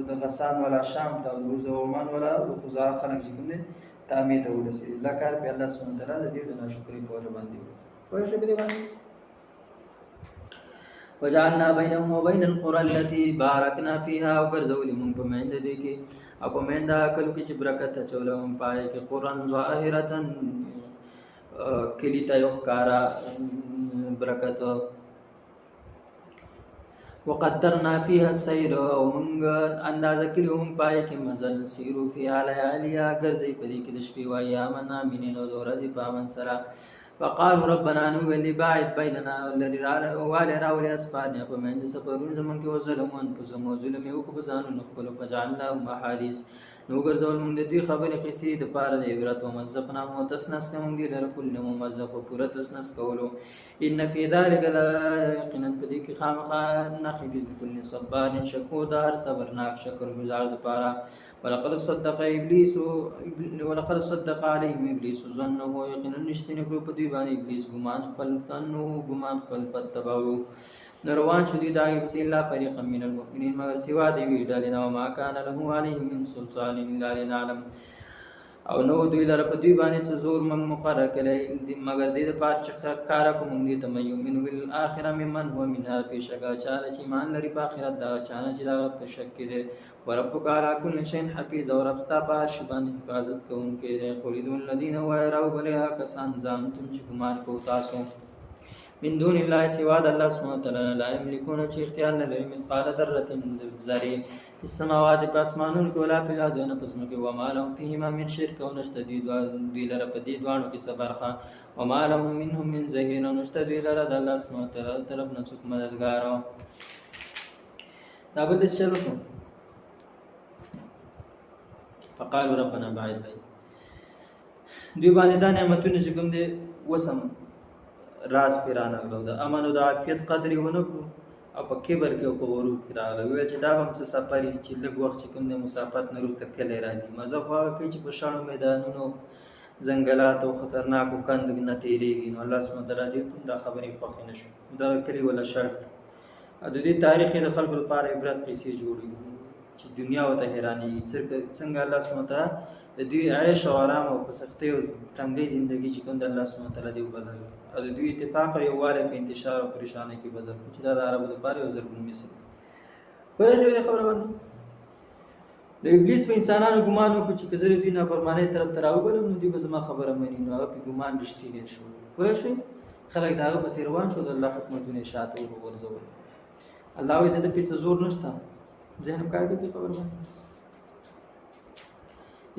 د غسان ولا شام ته او روز عمان ولا خزاع خلک چې کوم دي تعمیر ته ورسېږي الله کار په الله سبحانه وتعالى دې د ناشکری په وجه باندې وایي شي به باندې وجعلنا بينهم وبين القرى التي باركنا فيها وغرزول من پمند دي کې او پمند کلو کې چې برکت چولهم پای کې قران ظاهره کلی ته یو کارا برکت وقدرنا فيها السير او موږ اندازه کړو پای کې مزل سیرو فی علیالیا غرزي پدې کې د شپې وایا منا مینه نو ورځي پامن سره وقالوا ربنا نولي باعد بيننا والذي راولي اسفارنا فمن سفرون زمن کې وظلمون فزمو ظلم یو کو بزانو نخبل فجعلناهم احاديث نو ګرځول موږ د دې خبرې قصې د پاره د عبرت او مزقنا متسنس کوم دي لر کل ممزق او پوره تسنس کولو ان فی ذلک ليقنا فدی کې خامخا نخبل کل صبر شکور دار صبرناک شکر گزار د پاره ولقد صدق عليهم ابليس ظنه يقينا نشتنه په دې باندې ابلیس ګمان خپل فتبعوا نروان شو دي داغي بس الله فريقا من المؤمنين مگر سوا دی وی دالنا وما كان له عليهم من سلطان الا لنعلم او نو دوی لره په دوی باندې څه زور من مقرر کړي مگر دې په پات کار کوم دي ته مې بالاخره ممن هو منها في شکا چاله چې مان لري په اخرت دا چانه چې دا په شک کې دي وربک علی کل شیء حفیظ او رب ستا په شبان حفاظت کوونکې دي قولیدون الذين ويروا بلها کسان ځان تم چې ګمان کو تاسو من دون الله سوا د الله سبحانه وتعالى لا يملكون چې اختیار نه لري مثقال ذره ذره په السماوات په اسمانونو کې ولا په الارض نه پسمه کې وما لهم فيهما من شرك ونشتديد دوی لره په دې دوانو کې څه برخه وما لهم منهم من ظهير ونشتديد لره د الله سبحانه وتعالى طرف نه څوک مددگار دا به د چلو شو فقالوا ربنا بعد بين دوی باندې دا نعمتونه چې کوم دي وسم راز پې رانغلو د امن او د عافیت قدر یې ونه کړو او په کبر کې او په غرور کې راغلی ویل چې دا به هم څه سفر وي چې لږ وخت چې کوم دی مسافت نه وروسته کلی راځي مزه خو هغه کوي چې په شاړو میدانونو ځنګلاتو او خطرناکو کندو نه تېرېږي نو الله سبحانه وتعالی دې ته دا خبرې خوښې نه شو دغه کلي ولا شرط او د دې تاریخ یې د خلکو لپاره عبرت قیسې جوړوي چې دنیا ورته حیرانېږي څنګه الله سبحانه وتعالی د دوی عیش او آرام او په سختۍ او تنګۍ زندګي چې کوم د الله سبحانه وتعالی دې وبدل او د دوی اتفاق او یووالی په انتشار او پریشانۍ کې بدل کړو چې دا د عربو لپاره یو زرګون مثل پوهېږئ دې خبره باندې د ابلیس په انسانانو ګمان وکړو چې که زه د دوی نافرمانۍ طرف ته راوبلم نو دوی به زما خبره مني نو هغه پې ګمان رښتینی شو پوه شوئ خلک د هغه پسې روان شو د الله حکومتونه یې شاته وغورځول الله وایي د ده پې څه زور نشته ذهن کار کوي خبره باندې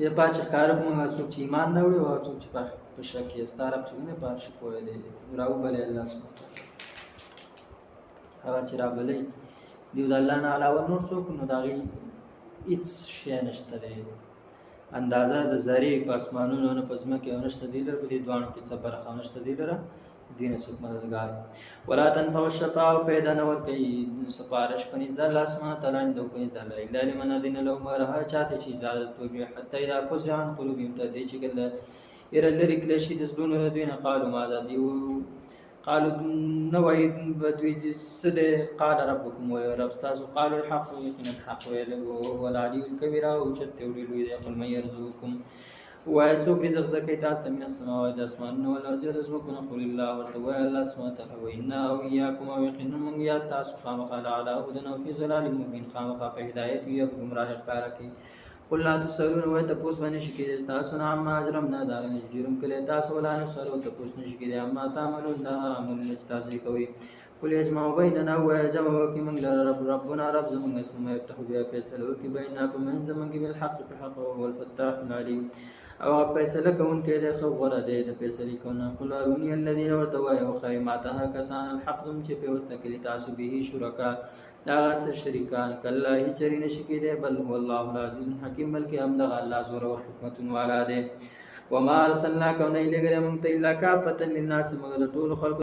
یا پات چې ښکاره په موږ څوک چې ایمان نه وړي او هغه څوک چې په شک یې ستا رب چې کوم دی په هر شي پوهه دی راوبلئ الله سبحانه هغه چې رابلئ دوی د الله نه علاوه نور څوک نو د هغې هېڅ شی نشته دی اندازه د ذرې په اسمانونو نه په ځمکې او نشته دی لره په دې دواړو کې څه برخه نشته دی لره دې نه څوک مددګار ولا تنفع الشفاعة پیدا نه ورکوي سپارش په نزد الله سبحانه وتعالی عنده په نزد الله الا لمن اذن له مگر هغه چاته چې اجازت وکړي حتی اذا فزع عن قلوبهم تر دې چې کله ایره لرې کړی شي د زړونو د دوی نه قالوا ماذا دي قالوا نه وایي به دوی څه دی قال ربکم وایي رب ستاسو قالوا الحق یقینا حق ویل وهو العلي الکبیر او اوچت دی ډېر لوی دی قل من یرزقکم وایي څوک رزق درکوي تاسو ته من السماوات د اسمانونو والارض د ځمکو نه قل الله ورته وایي الله سبحانه وتعالی وإنا او ایاکم او یقینا موږ یا تاسو خامخا لعلی هدى او فی ضلال مبین خامخا په هدایت وي او په ګمراهۍ ښکاره کوي قل لا تسألون وایي تپوس به نه شي کېدی ستاسو نه عما اجرمنا د هغه نه چې جرم کړی تاسو ولا نسأل تپوس نه شي کېدی عما تعملون د هغه عملونه چې تاسو یې کوئ قل یجمع بیننا وایي جمع وکړي موږ لره ربنا رب زموږ ثم یفتح بیا فیصله وکړي بیننا په منځ زموږ کې بالحق په حق وهو الفتاح العلیم او فیصله کوونکی دی ښه غوره دی د فیصلې کوونه قل اروني الذین ورته وایي وښایي ماته هغه کسان الحق زم چې پیوسته کړي تاسو به شرکا د هغه سره شریکان کله هېڅ چرې نه شي کېدی بل هو الله العزیز الحکیم بلکې همدغه الله زورور حکمتونه والا دی وما ارسلناک او نه یې لېږلی موږ ته الا کافة للناس مګر د ټولو خلکو